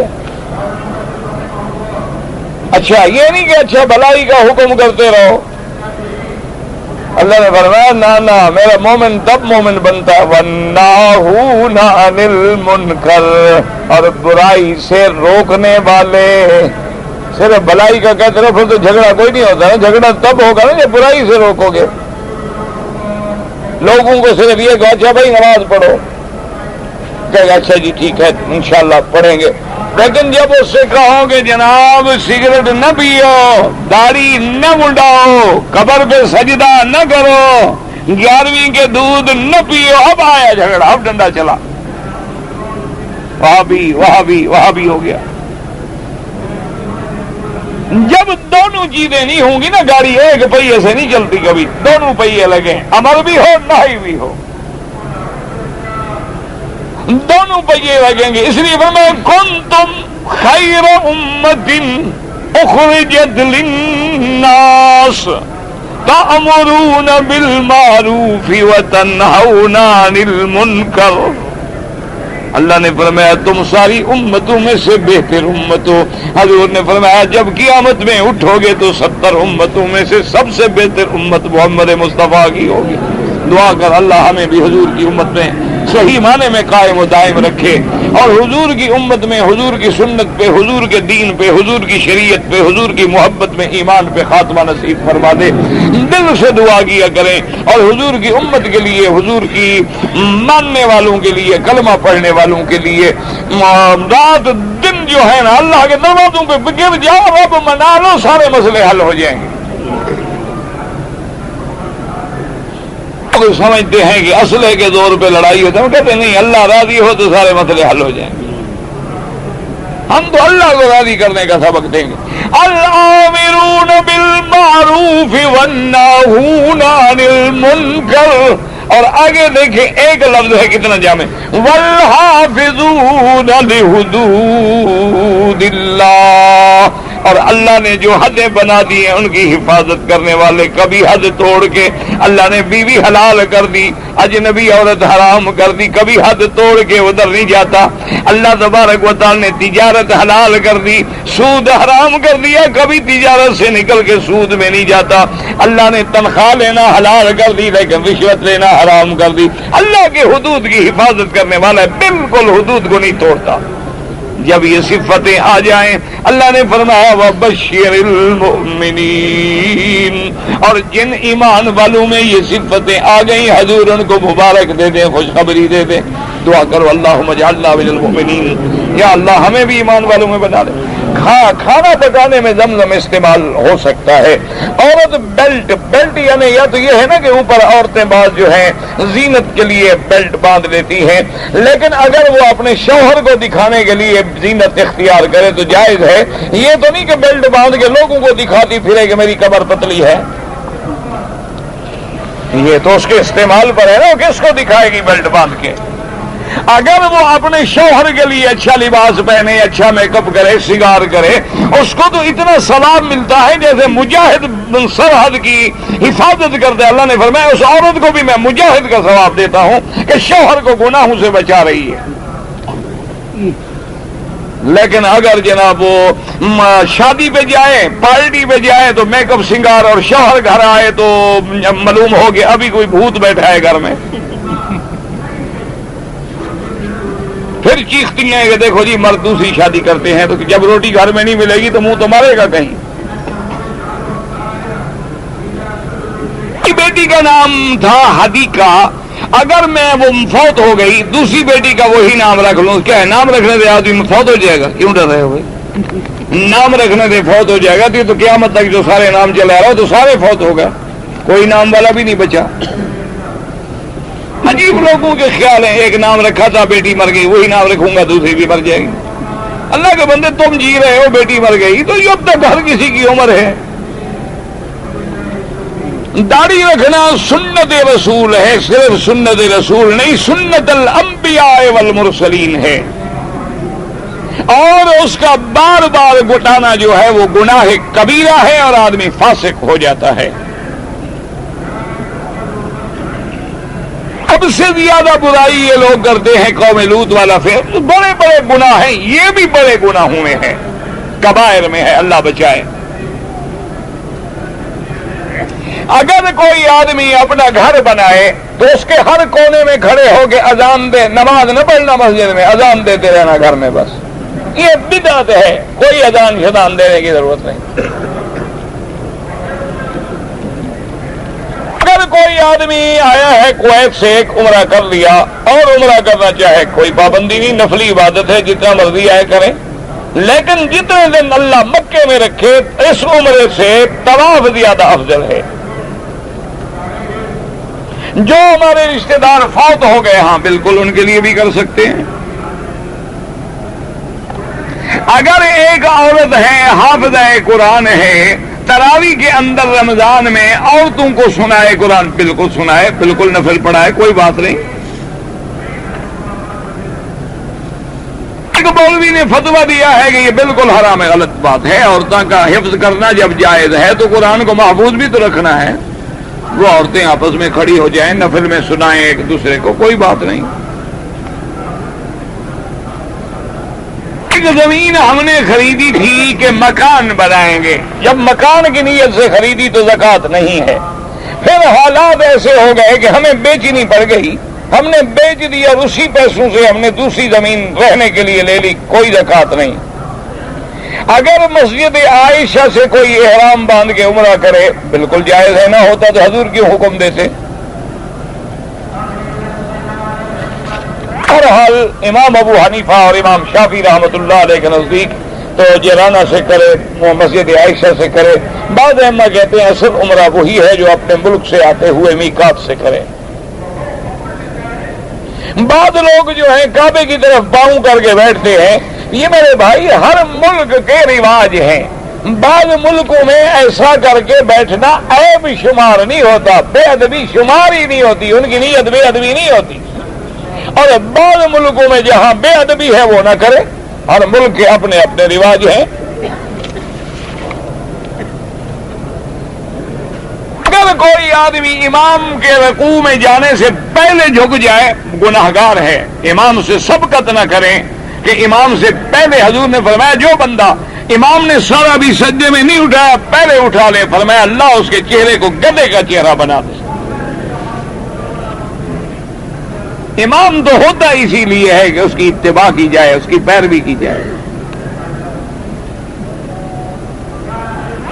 اچھا یہ نہیں کہ اچھا بھلائی کا حکم کرتے رہو. اللہ نے فرمایا نہ میرا مومن تب مومن بنتا ہے وَالنَّاهُونَ عَنِ الْمُنْكَرِ، اور برائی سے روکنے والے. صرف بھلائی کا کہتے رہو پھر تو جھگڑا کوئی نہیں ہوتا نا. جھگڑا تب ہوگا نا جب برائی سے روکو گے. لوگوں کو صرف یہ کہ اچھا بھائی نماز پڑھو، کہ اچھا جی ٹھیک ہے انشاءاللہ پڑھیں گے. لیکن جب اس سے کہو کہ جناب سگریٹ نہ پیو، داڑھی نہ منڈاؤ، قبر پہ سجدہ نہ کرو، 11ویں کے دودھ نہ پیو، اب آیا جھگڑا، اب ڈنڈا چلا، وہاں بھی ہو گیا. جب دونوں چیزیں نہیں ہوں گی نا، گاڑی ایک پہیے سے نہیں چلتی، کبھی دونوں پہیے لگے، امر بھی ہو نہی بھی ہو، دونوں پہیے لگیں گے. اس لیے فرمایا کنتم خیر امت اخرجت للناس تأمرون بالمعروف وتنہون عن المنکر. اللہ نے فرمایا تم ساری امتوں میں سے بہتر امت ہو. حضور نے فرمایا جب قیامت میں اٹھو گے تو 70 امتوں میں سے سب سے بہتر امت محمد مصطفیٰ کی ہوگی. دعا کر اللہ ہمیں بھی حضور کی امت میں صحیح معنی میں قائم و دائم رکھے، اور حضور کی امت میں، حضور کی سنت پہ، حضور کے دین پہ، حضور کی شریعت پہ، حضور کی محبت میں، ایمان پہ خاتمہ نصیب فرما دے. دل سے دعا کیا کریں، اور حضور کی امت کے لیے، حضور کی ماننے والوں کے لیے، کلمہ پڑھنے والوں کے لیے رات دن جو ہے نا اللہ کے دروازوں پہ گر جاؤ، رب منا لو، سارے مسئلے حل ہو جائیں گے. سمجھتے ہیں کہ اسلحے کے زور پہ لڑائی ہوتی ہے، ہم کہتے ہیں نہیں، اللہ راضی ہو تو سارے مسئلے حل ہو جائیں گے. ہم تو اللہ کو راضی کرنے کا سبق دیں گے. الآمرون بالمعروف والناہون عن المنکر، اور آگے دیکھیں ایک لفظ ہے کتنا جامع، والحافظون لحدود اللہ، اور اللہ نے جو حدیں بنا دی ہیں ان کی حفاظت کرنے والے کبھی حد توڑ کے اللہ نے بیوی حلال کر دی اجنبی عورت حرام کر دی کبھی حد توڑ کے ادھر نہیں جاتا اللہ تبارک و تعالی نے تجارت حلال کر دی سود حرام کر دیا کبھی تجارت سے نکل کے سود میں نہیں جاتا اللہ نے تنخواہ لینا حلال کر دی لیکن رشوت لینا حرام کر دی اللہ کے حدود کی حفاظت کرنے والا بالکل حدود کو نہیں توڑتا جب یہ صفتیں آ جائیں اللہ نے فرمایا وَبَشِّرِ الْمُؤْمِنِينَ اور جن ایمان والوں میں یہ صفتیں آ گئیں حضور ان کو مبارک دے دیں خوشخبری دے دیں دعا کرو اللہم اجعلنا من المؤمنین یا اللہ ہمیں بھی ایمان والوں میں بنا دے کھانا پکانے میں زمزم استعمال ہو سکتا ہے عورت بیلٹ یعنی یا تو یہ ہے نا کہ اوپر عورتیں بعض جو ہیں زینت کے لیے بیلٹ باندھ لیتی ہیں لیکن اگر وہ اپنے شوہر کو دکھانے کے لیے زینت اختیار کرے تو جائز ہے یہ تو نہیں کہ بیلٹ باندھ کے لوگوں کو دکھاتی پھرے کہ میری کمر پتلی ہے یہ تو اس کے استعمال پر ہے نا کس کو دکھائے گی بیلٹ باندھ کے اگر وہ اپنے شوہر کے لیے اچھا لباس پہنے اچھا میک اپ کرے سنگار کرے اس کو تو اتنا ثواب ملتا ہے جیسے مجاہد سرحد کی حفاظت کرتے اللہ نے فرمایا اس عورت کو بھی میں مجاہد کا ثواب دیتا ہوں کہ شوہر کو گناہوں سے بچا رہی ہے لیکن اگر جناب وہ شادی پہ جائے پارٹی پہ جائے تو میک اپ سنگار اور شوہر گھر آئے تو معلوم ہو کہ ابھی کوئی بھوت بیٹھا ہے گھر میں پھر چیختی ہیں کہ دیکھو جی مرد دوسری شادی کرتے ہیں تو جب روٹی گھر میں نہیں ملے گی تو منہ تو مارے گا کہیں بیٹی کا نام تھا حدیقہ اگر میں وہ فوت ہو گئی دوسری بیٹی کا وہی نام رکھ لوں کیا ہے نام رکھنے دے آدمی فوت ہو جائے گا کیوں ڈر رہے ہو بھائی نام رکھنے دے فوت ہو جائے گا تو قیامت تک جو سارے نام چلا رہا ہو تو سارے فوت ہو گئے کوئی نام والا بھی نہیں بچا عجیب لوگوں کے خیال ہیں ایک نام رکھا تھا بیٹی مر گئی وہی نام رکھوں گا دوسری بھی مر جائے گی اللہ کے بندے تم جی رہے ہو بیٹی مر گئی تو اب تک ہر کسی کی عمر ہے داڑھی رکھنا سنت رسول ہے صرف سنت رسول نہیں سنت الانبیاء والمرسلین ہے اور اس کا بار بار گٹانا جو ہے وہ گناہ کبیرہ ہے اور آدمی فاسق ہو جاتا ہے اب سے زیادہ برائی یہ لوگ کرتے ہیں قوم لوط والا پھر بڑے بڑے گناہ ہیں یہ بھی بڑے گناہوں میں ہے کبائر میں ہے اللہ بچائے اگر کوئی آدمی اپنا گھر بنائے تو اس کے ہر کونے میں کھڑے ہو کے اذان دے نماز نہ پڑھنا مسجد میں اذان دیتے رہنا گھر میں بس یہ بدعت ہے کوئی اذان شدان دینے کی ضرورت نہیں اگر کوئی آدمی آیا ہے کویت سے ایک عمرہ کر لیا اور عمرہ کرنا چاہے کوئی پابندی نہیں نفلی عبادت ہے جتنا مرضی آئے کریں لیکن جتنے دن اللہ مکے میں رکھے اس عمرے سے طواف زیادہ افضل ہے جو ہمارے رشتہ دار فوت ہو گئے ہاں بالکل ان کے لیے بھی کر سکتے ہیں اگر ایک عورت ہے حافظہ قرآن ہے تراویح کے اندر رمضان میں عورتوں کو سنائے قرآن بالکل سنائے بالکل نفل پڑھائے کوئی بات نہیں ایک مولوی نے فتویٰ دیا ہے کہ یہ بالکل حرام ہے غلط بات ہے عورتوں کا حفظ کرنا جب جائز ہے تو قرآن کو محفوظ بھی تو رکھنا ہے وہ عورتیں آپس میں کھڑی ہو جائیں نفل میں سنائیں ایک دوسرے کو کوئی بات نہیں ایک زمین ہم نے خریدی تھی کہ مکان بنائیں گے جب مکان کی نیت سے خریدی تو زکوٰۃ نہیں ہے پھر حالات ایسے ہو گئے کہ ہمیں بیچنی پڑ گئی ہم نے بیچ دی اور اسی پیسوں سے ہم نے دوسری زمین رہنے کے لیے لے لی کوئی زکوٰۃ نہیں اگر مسجد عائشہ سے کوئی احرام باندھ کے عمرہ کرے بالکل جائز ہے نہ ہوتا تو حضور کیوں حکم دیتے بہرحال امام ابو حنیفہ اور امام شافعی رحمۃ اللہ علیہ کے نزدیک تو جیرانہ سے کرے مسجد عائشہ سے کرے بعض ائمہ کہتے ہیں اصل عمرہ وہی ہے جو اپنے ملک سے آتے ہوئے میقات سے کرے بعض لوگ جو ہیں کعبے کی طرف پاؤں کر کے بیٹھتے ہیں یہ میرے بھائی ہر ملک کے رواج ہیں بعض ملکوں میں ایسا کر کے بیٹھنا عیب شمار نہیں ہوتا بے ادبی شمار ہی نہیں ہوتی ان کی نیت بے ادبی نہیں ہوتی اور بعض ملکوں میں جہاں بے ادبی ہے وہ نہ کرے ہر ملک کے اپنے اپنے رواج ہیں اگر کوئی آدمی امام کے رکوع میں جانے سے پہلے جھک جائے گناہگار ہے. امام سے سبقت نہ کریں کہ امام سے پہلے. حضور نے فرمایا جو بندہ امام نے سارا بھی سجدے میں نہیں اٹھایا پہلے اٹھا لے, فرمایا اللہ اس کے چہرے کو گدھے کا چہرہ بنا دے. امام تو ہوتا اسی لیے ہے کہ اس کی اتباع کی جائے, اس کی پیروی کی جائے.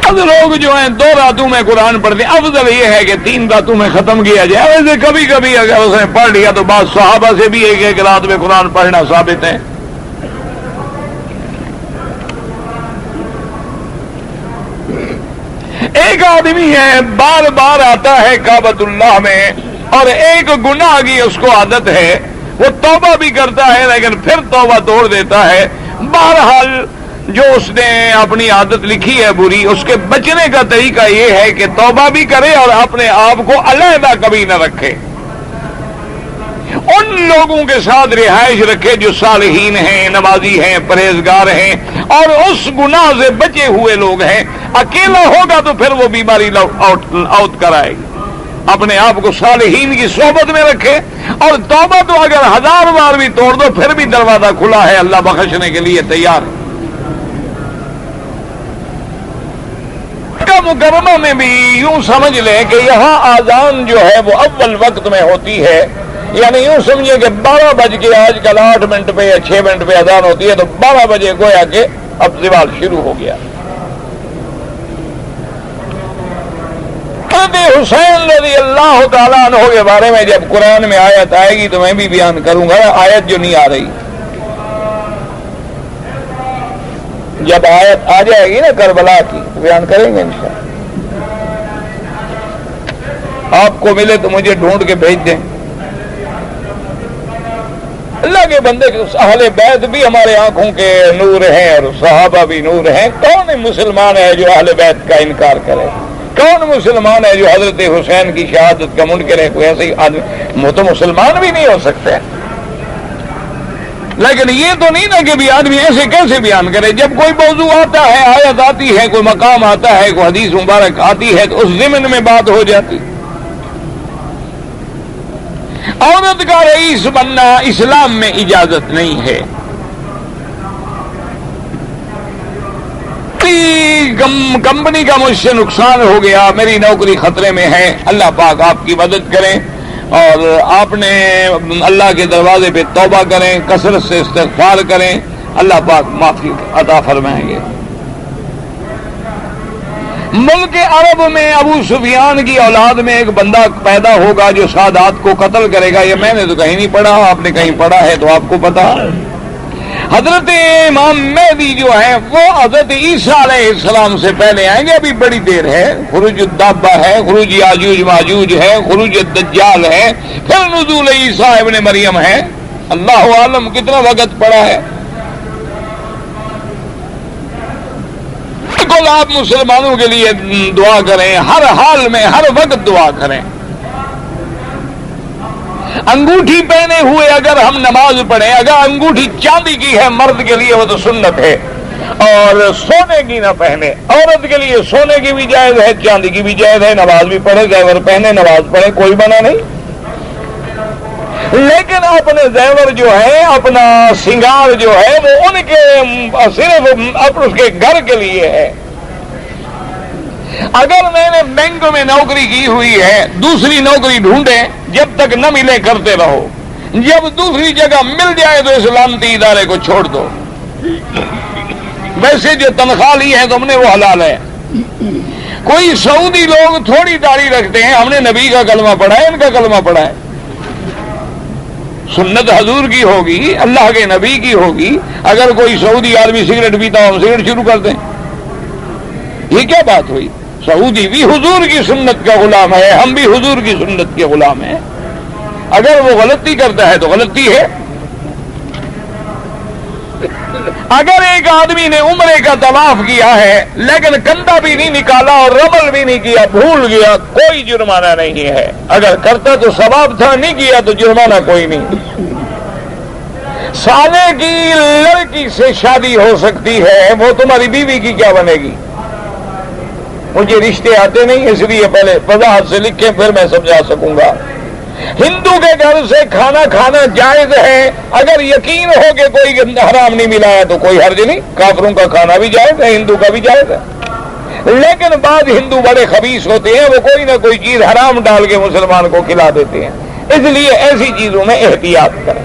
اب لوگ جو ہیں 2 راتوں میں قرآن پڑھتے ہیں, افضل یہ ہے کہ 3 راتوں میں ختم کیا جائے. ویسے کبھی کبھی اگر اس نے پڑھ لیا تو بعض صحابہ سے بھی ایک رات میں قرآن پڑھنا ثابت ہے. ایک آدمی ہے بار بار آتا ہے کعبۃ اللہ میں اور ایک گناہ کی اس کو عادت ہے, وہ توبہ بھی کرتا ہے لیکن پھر توبہ توڑ دیتا ہے. بہرحال جو اس نے اپنی عادت لکھی ہے بری, اس کے بچنے کا طریقہ یہ ہے کہ توبہ بھی کرے اور اپنے آپ کو علیحدہ کبھی نہ رکھے. ان لوگوں کے ساتھ رہائش رکھے جو صالحین ہیں, نمازی ہیں, پرہیزگار ہیں اور اس گناہ سے بچے ہوئے لوگ ہیں. اکیلا ہوگا تو پھر وہ بیماری آؤٹ کرائے گی. اپنے آپ کو صالحین کی صحبت میں رکھے اور توبہ تو اگر 1000 بار بھی توڑ دو پھر بھی دروازہ کھلا ہے, اللہ بخشنے کے لیے تیار ہے. مکرمہ میں بھی یوں سمجھ لیں کہ یہاں آذان جو ہے وہ اول وقت میں ہوتی ہے, یعنی یوں سمجھے کہ 12 بج کے آج کل 8 منٹ پہ یا 6 منٹ پہ اذان ہوتی ہے تو 12 بجے گویا کہ اب زوال شروع ہو گیا. حضرت حسین رضی اللہ تعالیٰ عنہ کے بارے میں جب قرآن میں آیت آئے گی تو میں بھی بیان کروں گا. آیت جو نہیں آ رہی, جب آیت آ جائے گی نا کربلا کی بیان کریں گے انشاءاللہ. آپ کو ملے تو مجھے ڈھونڈ کے بھیج دیں. اللہ کے بندے اہل بیت بھی ہمارے آنکھوں کے نور ہیں اور صحابہ بھی نور ہیں. کون مسلمان ہے جو اہل بیت کا انکار کرے؟ کون مسلمان ہے جو حضرت حسین کی شہادت کا منکر ہے؟ کوئی ایسے ہی آدمی وہ تو مسلمان بھی نہیں ہو سکتے. لیکن یہ تو نہیں نا کہ بھی آدمی ایسے کیسے بیان کرے. جب کوئی موضوع آتا ہے, آیت آتی ہے, کوئی مقام آتا ہے, کوئی حدیث مبارک آتی ہے تو اس ضمن میں بات ہو جاتی. عورت کا رئیس بننا اسلام میں اجازت نہیں ہے. کمپنی کا مجھ سے نقصان ہو گیا, میری نوکری خطرے میں ہے, اللہ پاک آپ کی مدد کریں اور آپ نے اللہ کے دروازے پہ توبہ کریں, کثرت سے استغفار کریں, اللہ پاک معافی عطا فرمائیں گے. ملک عرب میں ابو سفیان کی اولاد میں ایک بندہ پیدا ہوگا جو سادات کو قتل کرے گا. یہ میں نے تو کہیں نہیں پڑھا, آپ نے کہیں پڑھا ہے تو آپ کو پتا. حضرت امام مہدی جو ہے وہ حضرت عیسیٰ علیہ السلام سے پہلے آئیں گے. ابھی بڑی دیر ہے. خروج الدابہ ہے, خروج یاجوج ماجوج ہے, خروج الدجال ہے, پھر نزول عیسیٰ ابن مریم ہے. اللہ عالم کتنا وقت پڑا ہے. بالکل آپ مسلمانوں کے لیے دعا کریں, ہر حال میں ہر وقت دعا کریں. انگوٹھی پہنے ہوئے اگر ہم نماز پڑھیں, اگر انگوٹھی چاندی کی ہے مرد کے لیے وہ تو سنت ہے, اور سونے کی نہ پہنے. عورت کے لیے سونے کی بھی جائز ہے, چاندی کی بھی جائز ہے, نماز بھی پڑھے, زیور پہنے, نماز پڑھے, کوئی منع نہیں. لیکن اپنے زیور جو ہے, اپنا سنگار جو ہے وہ ان کے صرف اس کے گھر کے لیے ہے. اگر میں نے بینک میں نوکری کی ہوئی ہے, دوسری نوکری ڈھونڈیں, جب تک نہ ملے کرتے رہو. جب دوسری جگہ مل جائے تو اسلامتی ادارے کو چھوڑ دو. ویسے جو تنخواہ لی ہے تم نے وہ حلال ہے. کوئی سعودی لوگ تھوڑی داڑھی رکھتے ہیں, ہم نے نبی کا کلمہ پڑھا ہے, ان کا کلمہ پڑھا ہے. سنت حضور کی ہوگی, اللہ کے نبی کی ہوگی. اگر کوئی سعودی آدمی سگریٹ پیتا ہو ہم سگریٹ شروع کر دیں, یہ کیا بات ہوئی؟ سعودی بھی حضور کی سنت کا غلام ہے, ہم بھی حضور کی سنت کے غلام ہیں. اگر وہ غلطی کرتا ہے تو غلطی ہے. اگر ایک آدمی نے عمرے کا طواف کیا ہے لیکن کندھا بھی نہیں نکالا اور رمل بھی نہیں کیا, بھول گیا, کوئی جرمانہ نہیں ہے. اگر کرتا تو ثواب تھا, نہیں کیا تو جرمانہ کوئی نہیں. سالے کی لڑکی سے شادی ہو سکتی ہے, وہ تمہاری بیوی کی کیا بنے گی؟ مجھے رشتے آتے نہیں، اس لیے پہلے وضاحت سے لکھیں پھر میں سمجھا سکوں گا۔ ہندو کے گھر سے کھانا کھانا جائز ہے اگر یقین ہو کہ کوئی حرام نہیں ملا ہے تو کوئی حرج نہیں، کافروں کا کھانا بھی جائز ہے، ہندو کا بھی جائز ہے۔ لیکن بعض ہندو بڑے خبیث ہوتے ہیں، وہ کوئی نہ کوئی چیز حرام ڈال کے مسلمان کو کھلا دیتے ہیں، اس لیے ایسی چیزوں میں احتیاط کریں۔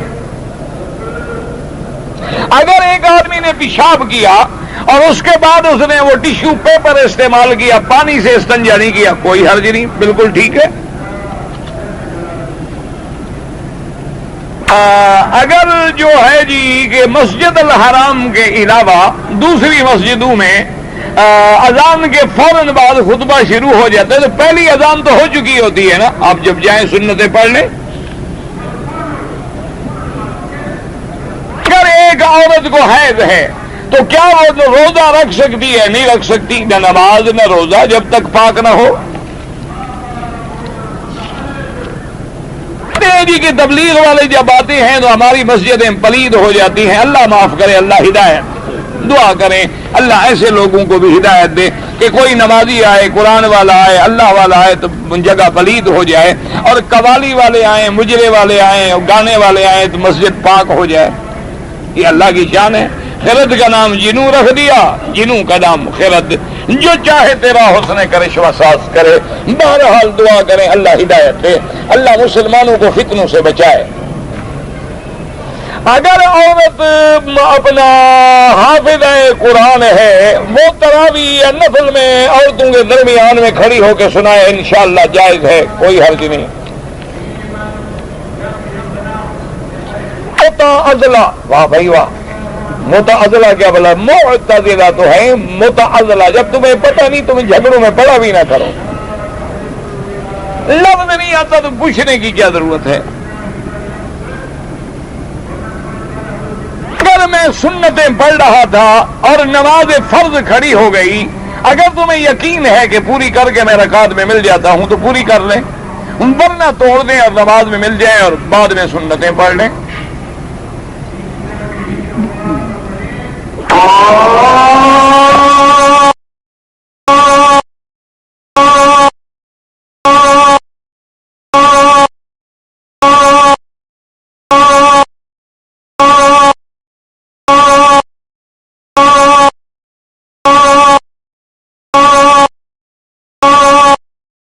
اگر ایک آدمی نے پیشاب کیا اور اس کے بعد اس نے وہ ٹیشو پیپر استعمال کیا، پانی سے استنجا نہیں کیا، کوئی حرج نہیں، بالکل ٹھیک ہے۔ اگر جو ہے جی کہ مسجد الحرام کے علاوہ دوسری مسجدوں میں اذان کے فوراً بعد خطبہ شروع ہو جاتا ہے تو پہلی اذان تو ہو چکی ہوتی ہے نا، آپ جب جائیں سنتیں پڑھ لیں۔ اگر ایک عورت کو حیض ہے تو کیا وہ روزہ رکھ سکتی ہے؟ نہیں رکھ سکتی، نہ نماز نہ روزہ جب تک پاک نہ ہو۔ جی کہ تبلیغ والے جب آتے ہیں تو ہماری مسجدیں پلید ہو جاتی ہیں، اللہ معاف کرے، اللہ ہدایت، دعا کریں اللہ ایسے لوگوں کو بھی ہدایت دے کہ کوئی نمازی آئے، قرآن والا آئے، اللہ والا آئے تو جگہ پلید ہو جائے، اور قوالی والے آئیں، مجرے والے آئیں، گانے والے آئیں تو مسجد پاک ہو جائے۔ یہ اللہ کی شان ہے۔ خرد کا نام جنو رکھ دیا، جنو کا نام خرد، جو چاہے تیرا حسن کرے شواساس کرے۔ بہرحال دعا کریں اللہ ہدایت دے، اللہ مسلمانوں کو فتنوں سے بچائے۔ اگر عورت اپنا حافظ قرآن ہے، وہ تراویح یا نفل میں عورتوں کے درمیان میں کھڑی ہو کے سنائے، انشاءاللہ جائز ہے، کوئی حرج نہیں۔ متعزلہ، واہ بھائی واہ، متعزلہ کیا بولا؟ معتزلہ تو ہے، متعزلہ جب تمہیں پتہ نہیں تمہیں جھگڑوں میں پڑا بھی نہ کرو، لفظ نہیں آتا تو پوچھنے کی کیا ضرورت ہے؟ اگر میں سنتیں پڑھ رہا تھا اور نماز فرض کھڑی ہو گئی، اگر تمہیں یقین ہے کہ پوری کر کے میں رکعت میں مل جاتا ہوں تو پوری کر لیں، ورنہ توڑ دیں اور نماز میں مل جائیں اور بعد میں سنتیں پڑھ لیں۔